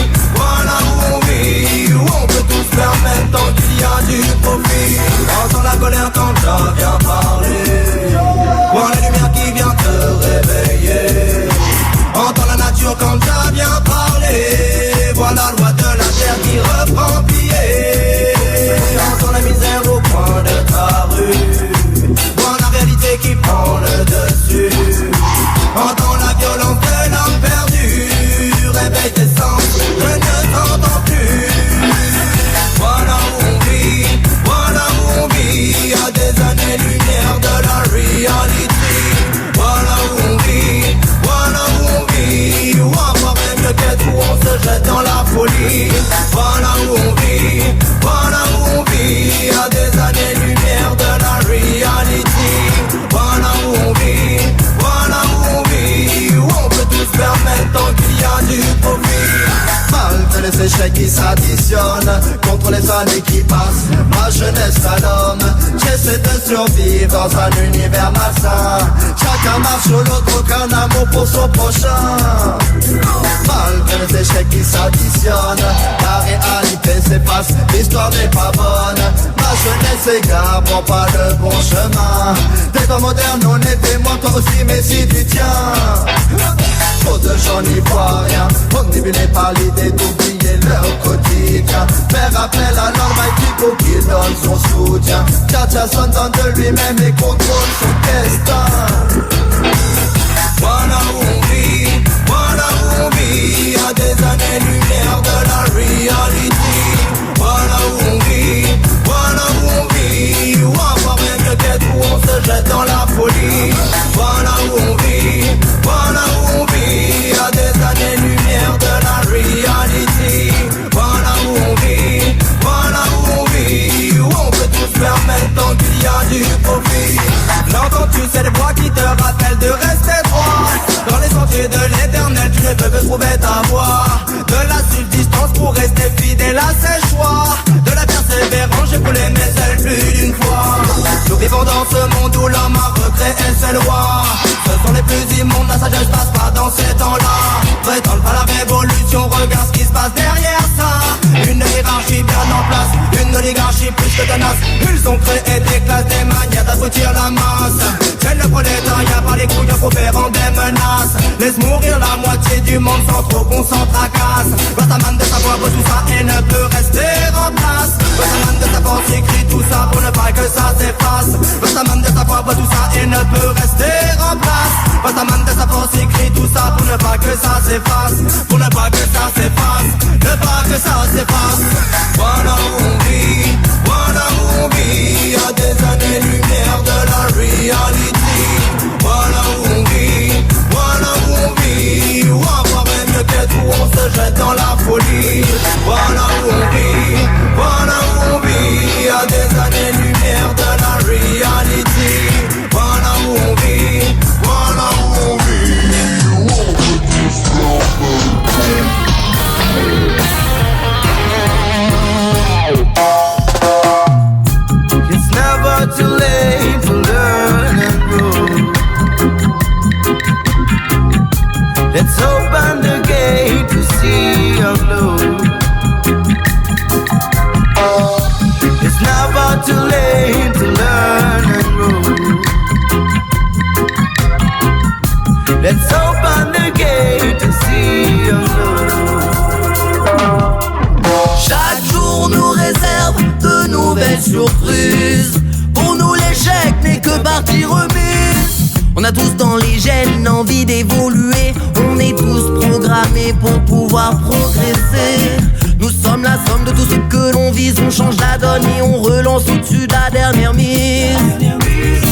où on peut tout se permettre tant qu'il y a du profit. Entends la colère quand ça vient parler. Vois la lumière qui vient te réveiller. Entends la nature quand ça vient parler. Vois la loi de la terre qui reprend pied. Entends la misère au coin de ta rue. Vois la réalité qui prend le dessus. Entends la violence de l'homme perdu. Réveille tes sens, je ne t'entends plus. Voilà où on vit, à des années-lumière de la reality. Voilà où on vit, où avoir même le quête où on se jette dans la folie. Voilà où on vit, à des années-lumière de la reality. Voilà où on vit, où on peut tout se permettre tant qu'il y a du profit. Malgré les échecs qui s'additionnent, contre les années qui passent, ma jeunesse à l'homme, j'essaie de survivre dans un univers malsain. Chacun marche sur l'autre, aucun amour pour son prochain. Malgré les échecs qui s'additionnent, la réalité s'efface, l'histoire n'est pas bonne. Ma jeunesse égare, prends pas le bon chemin. Des temps modernes, on est témoins, toi aussi, mais si tu tiens. Trop de gens n'y voient rien, omnibulés par l'idée d'oublier leur quotidien. Faire appel à l'Almighty pour qu'il donne son soutien. Tcha sonne de lui-même et contrôle son destin. Voilà où on vit, à des années-lumière de la reality. Voilà où on vit, où avoir même le quête où on se jette dans la folie. Voilà où on vit, à des années-lumière de la reality. Voilà où on vit, où on peut tout se permettre tant qu'il y a du profit. L'entends-tu, c'est les voix qui te rappellent de rester droit dans les sentiers de l'éternité. ne peut que trouver ta voie. De la subsistance pour rester fidèle à ses choix. De la persévérance, j'ai coulé mes ailes plus d'une fois. Nous vivons dans ce monde où l'homme a recréé ses lois. Ce sont les plus immondes, la sagesse passe pas dans ces temps-là. Prétendent pas la révolution, regarde ce qui se passe derrière ça. Une hiérarchie bien en place, une oligarchie plus que tenace. Ils ont créé des classes, des manières d'abrutir la masse. C'est le prolétariat par les couilles proférant des menaces. Laisse mourir la moitié du monde sans trop qu'on s'en tracasse. Rastaman de savoir tout ça et ne peut rester en place. Rastaman de savoir s'écrit tout ça pour ne pas que ça s'efface. Rastaman de savoir tout ça et ne peut rester en place. Rastaman de savoir s'écrit tout ça pour ne pas que ça s'efface. Pour ne pas que ça s'efface. Ne pas que ça s'efface. Voilà où on vit, voilà où on vit. Y'a des années-lumière de la reality. Voilà où on vit, voilà où on vit. Ou avoir mieux qu'être où on se jette dans la folie. Voilà où on vit, voilà où on vit. Y'a des années-lumière de la reality. Voilà où on vit, voilà où on vit. It's never too late to learn and grow. Let's open the gate to see your glow. It's never too late to learn and grow. Let's open the gate to see your glow. Chaque jour nous réserve de nouvelles surprises. Pour nous l'échec n'est que partie remise. On a tous dans les gènes envie d'évoluer. On est tous programmés pour pouvoir progresser. Nous sommes la somme de tout ce que l'on vise. On change la donne et on relance au-dessus de la dernière mise.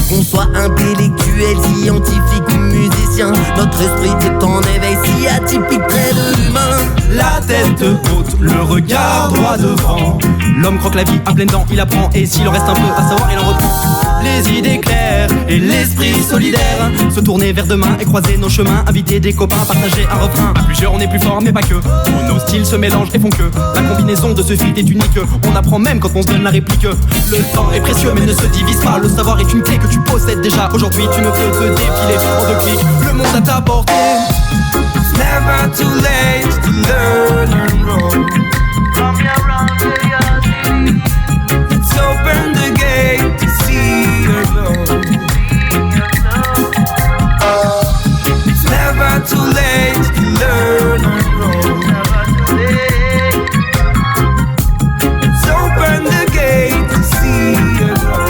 Qu'on soit intellectuel, scientifique ou musicien, notre esprit est en éveil, si atypique près de l'humain. La tête haute, le regard droit devant. L'homme croque la vie à pleines dents, il apprend. Et s'il en reste un peu à savoir, il en reprend. Les idées claires et l'esprit solidaire. Se tourner vers demain et croiser nos chemins. Inviter des copains, partager un refrain. À plusieurs on est plus fort mais pas que. Tous nos styles se mélangent et font que la combinaison de ce feat est unique. On apprend même quand on se donne la réplique. Le temps est précieux mais ne se divise pas. Le savoir est une clé que tu possèdes déjà. Aujourd'hui tu ne peux te défiler en 2 clics. Le monde à ta portée. It's never too late to learn and grow. Let's open the gate to see your glow. It's never too late to learn and grow. Let's open the gate to see your glow.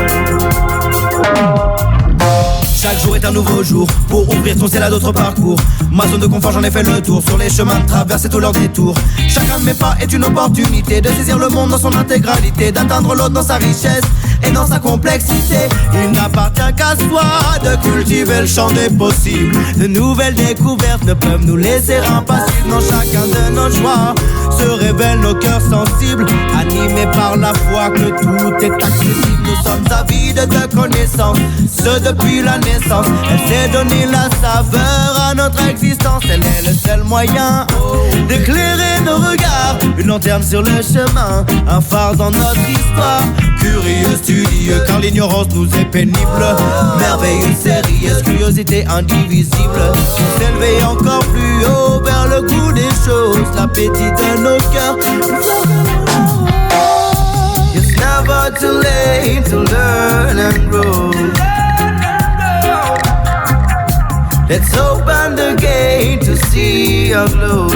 Chaque jour est un nouveau jour pour ouvrir ton ciel à d'autres parcours. Ma zone de confort, j'en ai fait le tour. Sur les chemins de traverse et tous leurs détours. Chacun de mes pas est une opportunité de saisir le monde dans son intégralité, d'atteindre l'autre dans sa richesse et dans sa complexité. Il n'appartient qu'à soi de cultiver le champ des possibles. De nouvelles découvertes ne peuvent nous laisser impassibles. Dans chacun de nos choix se révèlent nos cœurs sensibles, animés par la foi que tout est accessible. Nous sommes avides de connaissances, ce depuis la naissance. Elle s'est donné la saveur à notre existence. Elle est le seul moyen d'éclairer nos regards. Une lanterne sur le chemin, un phare dans notre histoire. Curieux, studieux, car l'ignorance nous est pénible. Merveilleuse, sérieuse, curiosité indivisible. Pour s'élever encore plus haut vers le goût des choses, l'appétit de nos cœurs. It's never too late to learn and grow. Let's open the gate to see your glow.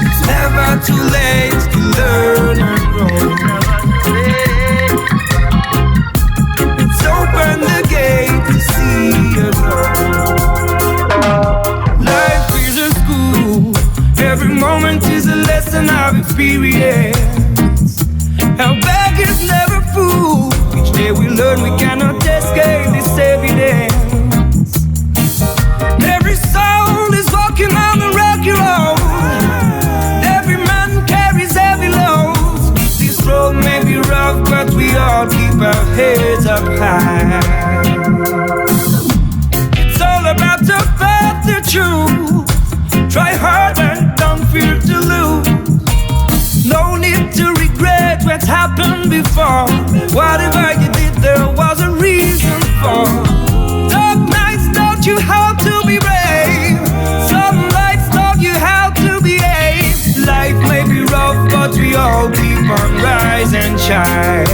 It's never too late to learn and grow. Let's open the gate to see your glow. Life is a school. Every moment is a lesson of experience. Our back is never full. Each day we learn we cannot escape this evidence. Every soul is walking on the rocky road. Every man carries heavy loads. This road may be rough, but we all keep our heads up high. It's all about the true. Try hard and don't fear to lose. No need to regret what happened before. Whatever you did, there was a reason for. Dark nights taught you how to be brave. Some lights taught you how to behave. Life may be rough, but we all keep on rise and shine.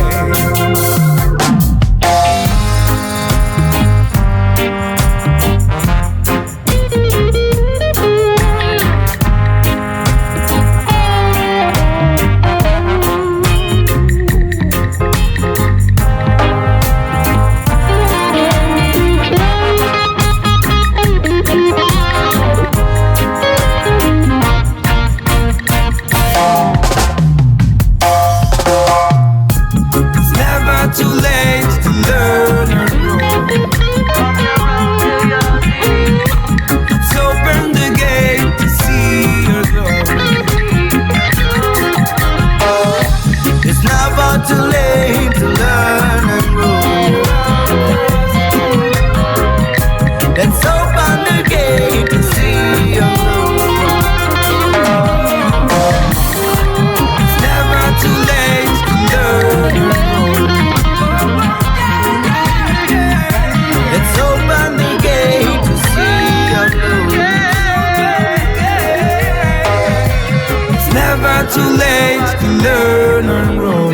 Too late to learn and grow.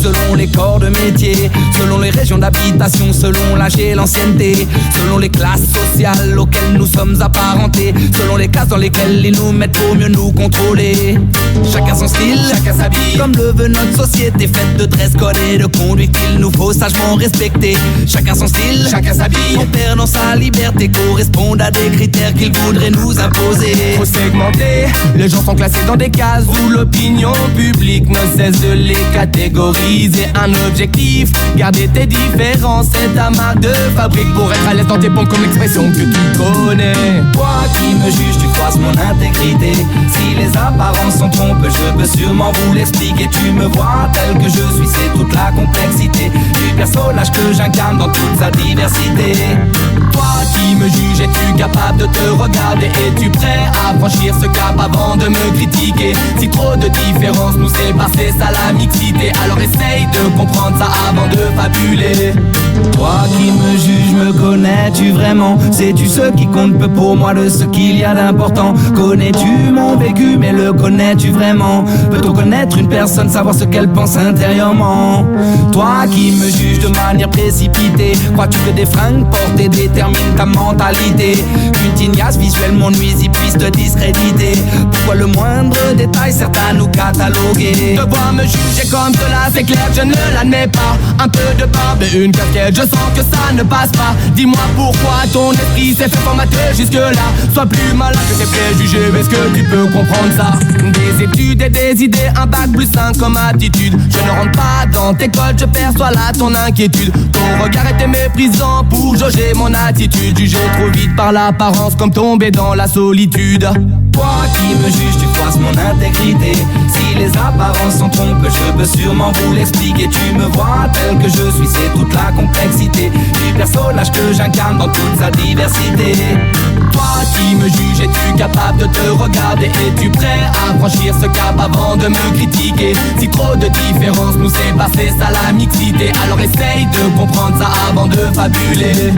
Selon les corps de métier, selon les régions d'habitation, selon l'âge et l'ancienneté, selon les classes sociales auxquelles nous sommes apparentés, selon les cases dans lesquelles ils nous mettent pour mieux nous contrôler. Chacun son style, chacun s'habille comme le veut notre société, faite de dress code et de conduite qu'il nous faut sagement respecter. Chacun son style, chacun s'habille en perdant sa liberté, correspondent à des critères qu'ils voudraient nous imposer. Faut segmenter, les gens sont classés dans des cases où l'opinion publique ne cesse de les catégoriser. Un objectif, garder tes différences, c'est ta marque de fabrique pour être à l'aise dans tes pompes comme l'expression que tu connais. Toi qui me juges, tu froisses mon intégrité. Si les apparences sont trompes, je peux sûrement vous l'expliquer. Tu me vois tel que je suis, c'est toute la complexité du personnage que j'incarne dans toute sa diversité. Toi qui me juges, es-tu capable de te regarder? Es-tu prêt à franchir ce cap avant de me critiquer? Si trop de différences nous séparent, c'est ça la mixité. Alors essaye de comprendre ça avant de fabuler. Toi qui me juges, me connais-tu vraiment? Sais-tu ce qui compte peu pour moi de ce qu'il y a d'important? Connais-tu mon vécu, mais le connais-tu vraiment? Peut-on connaître une personne, savoir ce qu'elle pense intérieurement? Toi qui me juges de manière précipitée, crois-tu que des fringues portées déterminent ta mentalité? Qu'une tignasse visuellement nuisible puisse te discréditer? Pourquoi le moindre détail sert à nous cataloguer? Te voir me juger comme cela, c'est clair, je ne l'admets pas. Un peu de barbe et une casquette, je sens que ça ne passe pas. Dis-moi pourquoi ton esprit s'est fait formater jusque-là. Sois plus malin que tes préjugés, est-ce que tu peux comprendre ça? Des études et des idées, un bac plus 5 comme attitude. Je ne rentre pas dans tes codes, je perçois là ton inquiétude. Ton regard était méprisant pour jauger mon attitude. Jugé trop vite par l'apparence comme tomber dans la solitude. Toi qui me juges, tu froisses mon intégrité. Si les apparences sont trompes, je peux sûrement vous l'expliquer. Tu me vois tel que je suis, c'est toute la complexité du personnage que j'incarne dans toute sa diversité. Toi qui me juges, es-tu capable de te regarder? Es-tu prêt à franchir ce cap avant de me critiquer? Si trop de différences nous séparent, c'est ça la mixité. Alors essaye de comprendre ça avant de fabuler.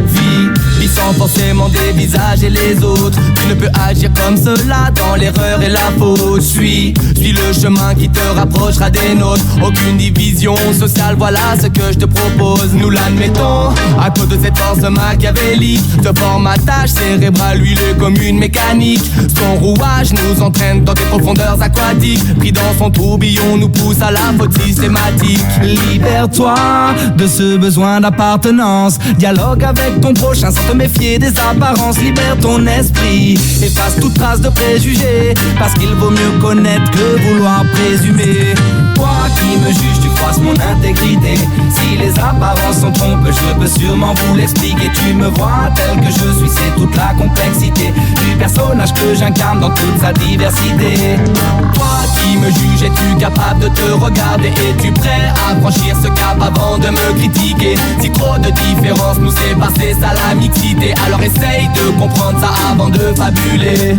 Vis sans forcément dévisager les autres. Tu ne peux agir comme cela dans l'erreur et la faute. Suis le chemin qui te rapprochera des nôtres. Aucune division sociale, voilà ce que je te propose. Nous l'admettons, À cause de cette force machiavélique, ce formatage cérébral huileux comme une mécanique. Son rouage nous entraîne dans des profondeurs aquatiques. Pris dans son tourbillon nous pousse à la faute systématique. Libère-toi de ce besoin d'appartenance. Dialogue avec ton prochain sans te méfier des apparences. Libère ton esprit, efface toute trace de préjugés. Parce qu'il vaut mieux connaître que vouloir présumer. Toi qui me juges, tu froisses mon intégrité. Si les apparences sont trompes, je peux sûrement vous l'expliquer. Tu me vois tel que je suis, c'est toute la complexité du personnage que j'incarne dans toute sa diversité. Toi qui me juges, es-tu capable de te regarder? Es-tu prêt à franchir ce cap avant de me critiquer? Si trop de différences nous séparent, c'est ça la mixité. Alors essaye de comprendre ça avant de fabuler.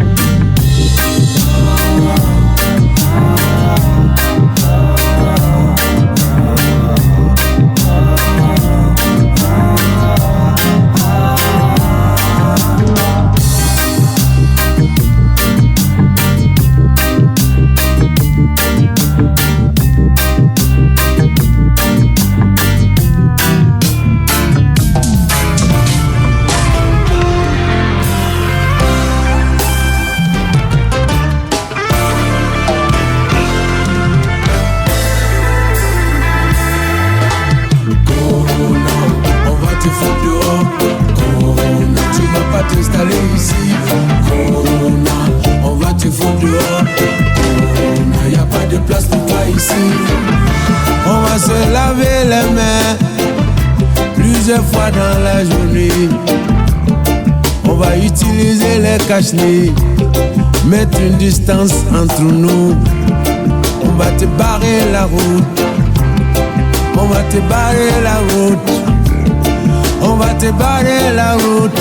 T'installer ici, Corona, on va te foutre dehors. Corona, y a pas de place pour toi ici. On va se laver les mains plusieurs fois dans la journée. On va utiliser les cache-nez, mettre une distance entre nous. On va te barrer la route. On va te barrer la route. On va te barrer la route.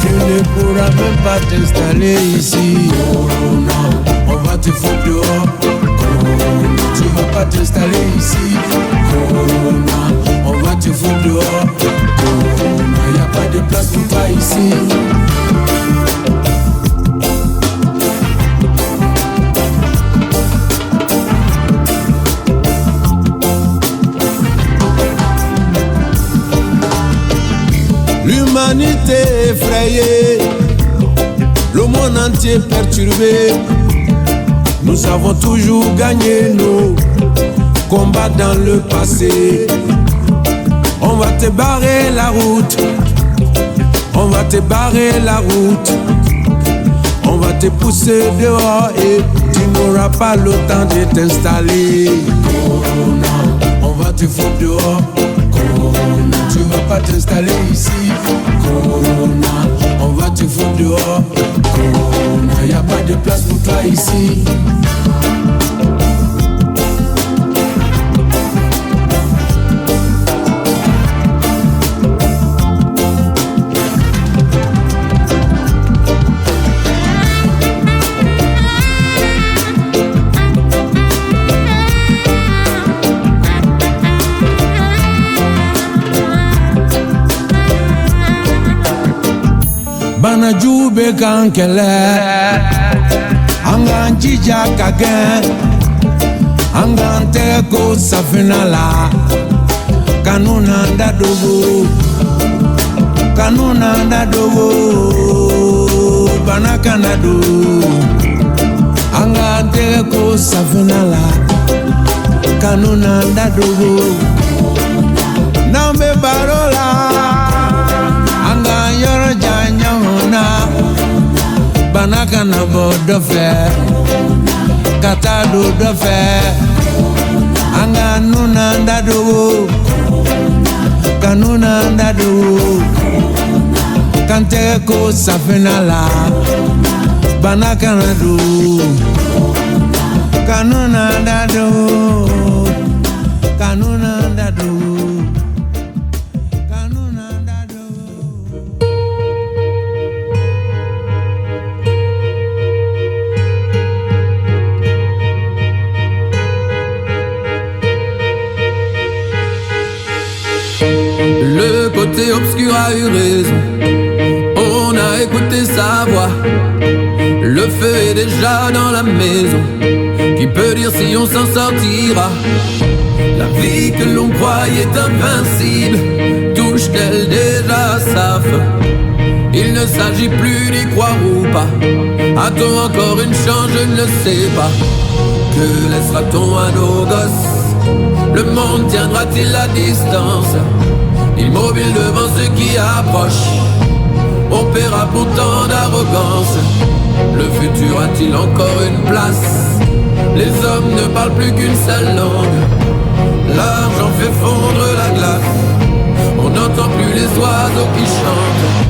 Tu ne pourras même pas t'installer ici. Corona, on va te foutre dehors. Corona, tu vas pas t'installer ici. Corona, on va te foutre dehors. Corona, y a pas de place pour toi ici. L'humanité effrayée, le monde entier perturbé. Nous avons toujours gagné nos combats dans le passé. On va te barrer la route. On va te barrer la route. On va te pousser dehors et tu n'auras pas le temps de t'installer. Corona, on va te foutre dehors. Corona, tu vas pas t'installer ici. Corona, on va te foutre dehors. Corona, y a pas de place pour toi ici. Bana jube kankele Angan jija kagen Angan teko safinala Kanuna ndadogo Kanuna ndadogo Bana kanado Angan teko safinala Kanuna ndadogo Nambe barola Anga yoro janyona Banaka na bodo fe Kata do fe Anga nuna ndado Kanuna ndado Kante ko safinala Banaka na do Kanuna ndado Kanuna ndado. Le côté obscur a eu raison. On a écouté sa voix. Le feu est déjà dans la maison. Qui peut dire si on s'en sortira? La vie que l'on croyait invincible touche-t-elle des gaffe. Il ne s'agit plus d'y croire ou pas. A-t-on encore une chance, je ne le sais pas. Que laissera-t-on à nos gosses? Le monde tiendra-t-il la distance? Immobile devant ceux qui approchent, on paiera pour tant d'arrogance. Le futur a-t-il encore une place? Les hommes ne parlent plus qu'une seule langue. L'argent fait fondre la glace. On n'entend plus les oiseaux qui chantent.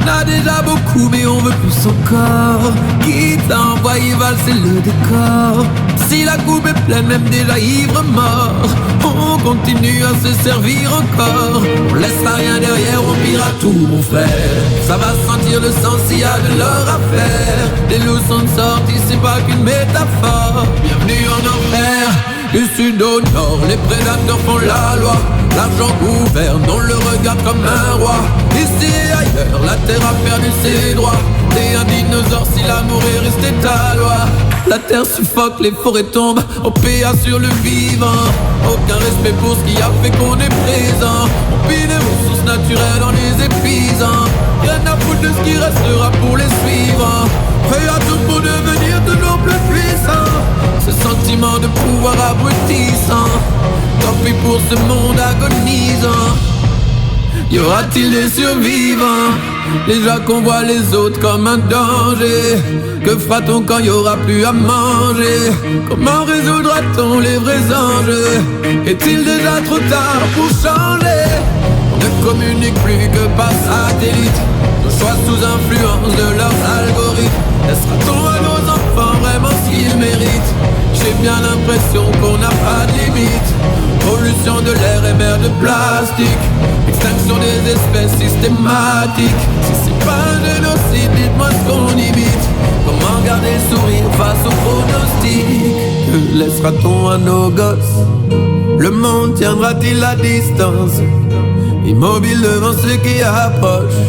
On a déjà beaucoup mais on veut plus encore. Qui t'a envoyé valser le décor? Si la coupe est pleine, même déjà ivre mort, on continue à se servir encore. On laissera rien derrière, on pillera tout mon frère. Ça va sentir le sang s'il y a de l'or à faire. Les loups sont sortis, c'est pas qu'une métaphore. Bienvenue en enfer. Du sud au nord, les prédateurs font la loi. L'argent gouverne, on le regarde comme un roi. Ici et ailleurs, la terre a perdu ses droits. T'es un dinosaure si l'amour est resté ta loi. La terre suffoque, les forêts tombent, on PA sur le vivant. Aucun respect pour ce qui a fait qu'on est présent. On pille des ressources naturelles en les épuisant. Rien à foutre de ce qui restera pour les suivants. Prêt à tout pour devenir toujours plus puissant. Ce sentiment de pouvoir abrutissant. Tant pis pour ce monde agonisant. Y aura-t-il des survivants? Déjà qu'on voit les autres comme un danger. Que fera-t-on quand y aura plus à manger? Comment résoudra-t-on les vrais enjeux? Est-il déjà trop tard pour changer? On ne communique plus que par satellite. Nos choix sous influence de leurs algorithmes. Laissera-t-on à nos enfants vraiment ce qu'ils méritent? J'ai bien l'impression qu'on n'a pas de limite. Pollution de l'air et mer de plastique. Extinction des espèces systématiques. Si c'est pas un génocide, dites-moi ce qu'on imite. Comment garder le sourire face aux pronostics? Que laissera-t-on à nos gosses? Le monde tiendra-t-il la distance? Immobile devant ceux qui approchent,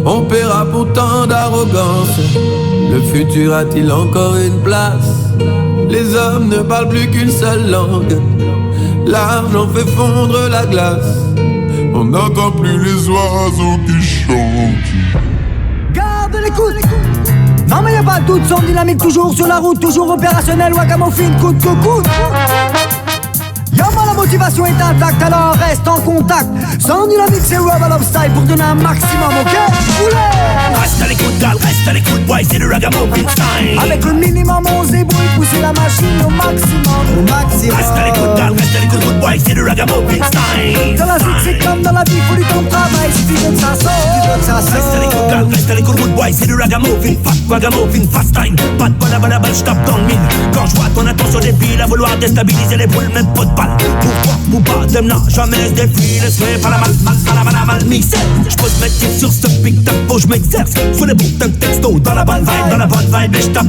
on paiera pour tant d'arrogance. Le futur a-t-il encore une place? Les hommes ne parlent plus qu'une seule langue. L'argent fait fondre la glace. On n'entend plus les oiseaux qui chantent. Garde l'écoute. Non mais y'a pas de doute, son dynamique toujours sur la route, toujours opérationnel, Wagamuffin, coup de coude. Y'a la motivation est intacte, alors reste en contact. Sans dynamique c'est Rubber Love Style pour donner un maximum, ok? Oulé! Reste à l'écoute, gal, reste à l'écoute, boy, c'est le Ragamuffin Style. Avec le minimum on se débrouille, pousser la machine au maximum, au maximum. Reste à l'écoute, gal, reste à l'écoute, good boy, c'est le Ragamuffin Style. Dans la zik c'est comme dans la vie, faut du temps de travail, si tu veux que ça sorte, Reste à l'écoute, gal, reste à l'écoute, good boy, c'est le Ragamuffin, Ragamuffin, fast time. Pas de balle à balle, je tape dans le mille. Quand je vois ton attention débile à vouloir déstabiliser les boules, même pas de balle. Pourquoi ou pas, t'aimes là, jamais ce défi, laisse-moi pas la mal mixé. J'pose mes tips sur ce big tempo, j'm'exerce sur les putains de textos, dans la bonne vibe, et j'tape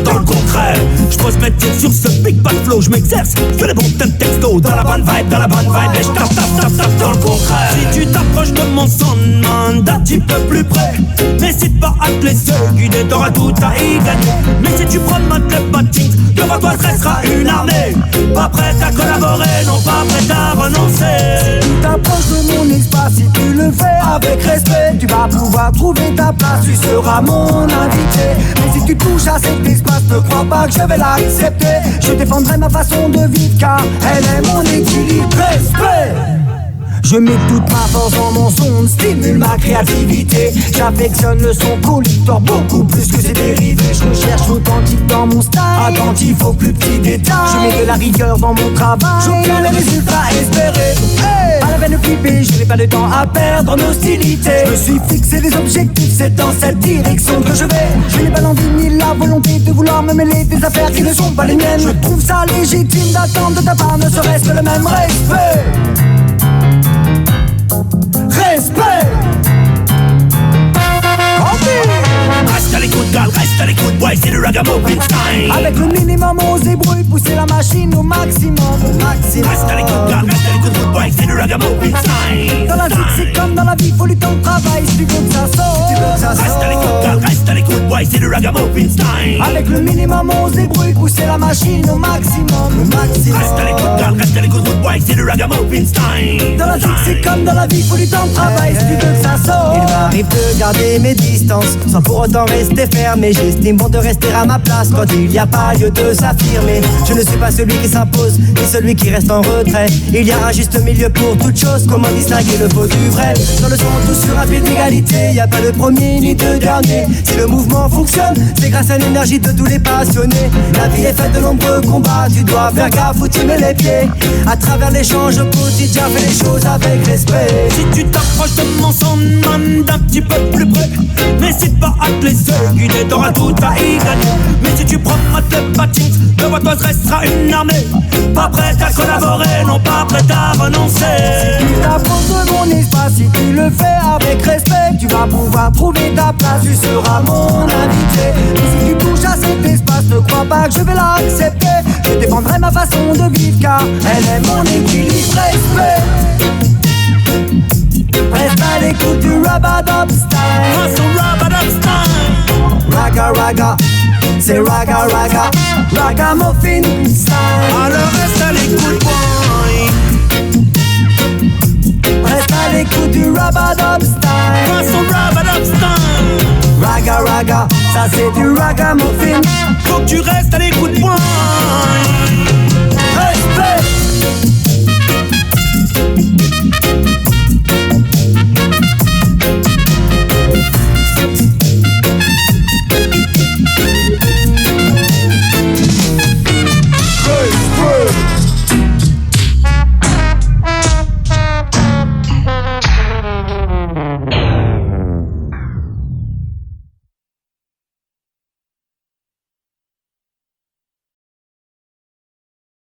dans le concret. J'pose mes tips sur ce big bad flow, j'm'exerce sur les putains de textos, dans la bonne vibe, et j'tape dans le concret. Si tu t'approches de mon son, demande un petit peu plus près. N'hésite pas à te laisser guider, t'auras tout à y gagner. Mais si tu prends ma club batting, devant toi dressera une armée. Pas prête à collaborer, non pas prête à renoncer. Si tu t'approches de mon espace, si tu le fais avec respect, tu vas pouvoir trouver ta place, tu seras mon invité. Mais si tu touches à cet espace, ne crois pas que je vais l'accepter. Je défendrai ma façon de vivre car elle est mon équilibre. Respect. Je mets toute ma force dans mon son, stimule ma créativité. J'affectionne le son collector beaucoup plus que ses dérivés. Je recherche l'authentique dans mon style, attentif aux plus petits détails. Je mets de la rigueur dans mon travail, j'obtiens les résultats espérés. Hey, à la peine de flipper, je n'ai pas de temps à perdre en hostilité. Je me suis fixé des objectifs, c'est dans cette direction que je vais. Je n'ai pas l'envie ni la volonté de vouloir me mêler des affaires qui ne sont pas les miennes. Je trouve ça légitime d'attendre de ta part ne serait-ce que le même respect. Respect. Reste à l'écoute, gal, reste à l'écoute, boy, c'est le Ragamuffin Style. Avec le minimum on se débrouille, pousser la machine au maximum, au maximum. Reste à l'écoute, gal, reste à l'écoute, good boy, c'est le Ragamuffin Style. Dans la zik c'est comme dans la vie, faut du temps de travail si tu veux que ça sorte. Reste à l'écoute, gal, reste à l'écoute, boy, c'est le ragamuffin style. Avec le minimum on se débrouille, pousser la machine au maximum, Reste à l'écoute, Carl, reste à l'écoute, good boy, c'est le ragamuffin style. Dans la vie c'est comme dans la vie, faut du temps de travail si tu veux que ça sorte. Il m'arrive de garder mes distances, sans pour autant rester fermé. J'estime bon de rester à ma place quand il n'y a pas lieu de s'affirmer. Je ne suis pas celui qui s'impose, ni celui qui reste en retrait. Il y a un juste milieu pour toute chose, comment distinguer le faux du vrai. Dans le son tous sur un pied d'égalité, y a pas de premier ni de dernier. Si le mouvement fonctionne, c'est grâce à l'énergie de tous les passionnés. La vie est faite de nombreux combats, tu dois faire gaffe où tu mets les pieds. À travers l'échange au quotidien, fais les choses avec respect. Si tu t'approches de mon son, man, d'un petit peu plus près, n'hésite pas à te laisser guider, t'auras tout à y gagner. Mais si tu prends le patins, devant toi restera une armée, pas prête à collaborer, non pas prête à renoncer. Si tu t'approches de mon espace, si tu le fais avec respect, tu vas pouvoir trouver ta place, tu seras mon invité. Mais si tu touches à cet espace, ne crois pas que je vais l'accepter. Je défendrai ma façon de vivre car elle est mon équilibre, respect. Reste à l'écoute du Rub-a-Dub style. Rub-a-Dub style. Raga raga, c'est raga raga, ragamuffin style. Alors reste à l'écoute, boy. Reste à l'écoute du Rub-a-Dub style. Rub-a-Dub style. Raga raga, ça c'est du ragamuffin. Faut que tu restes à l'écoute, boy.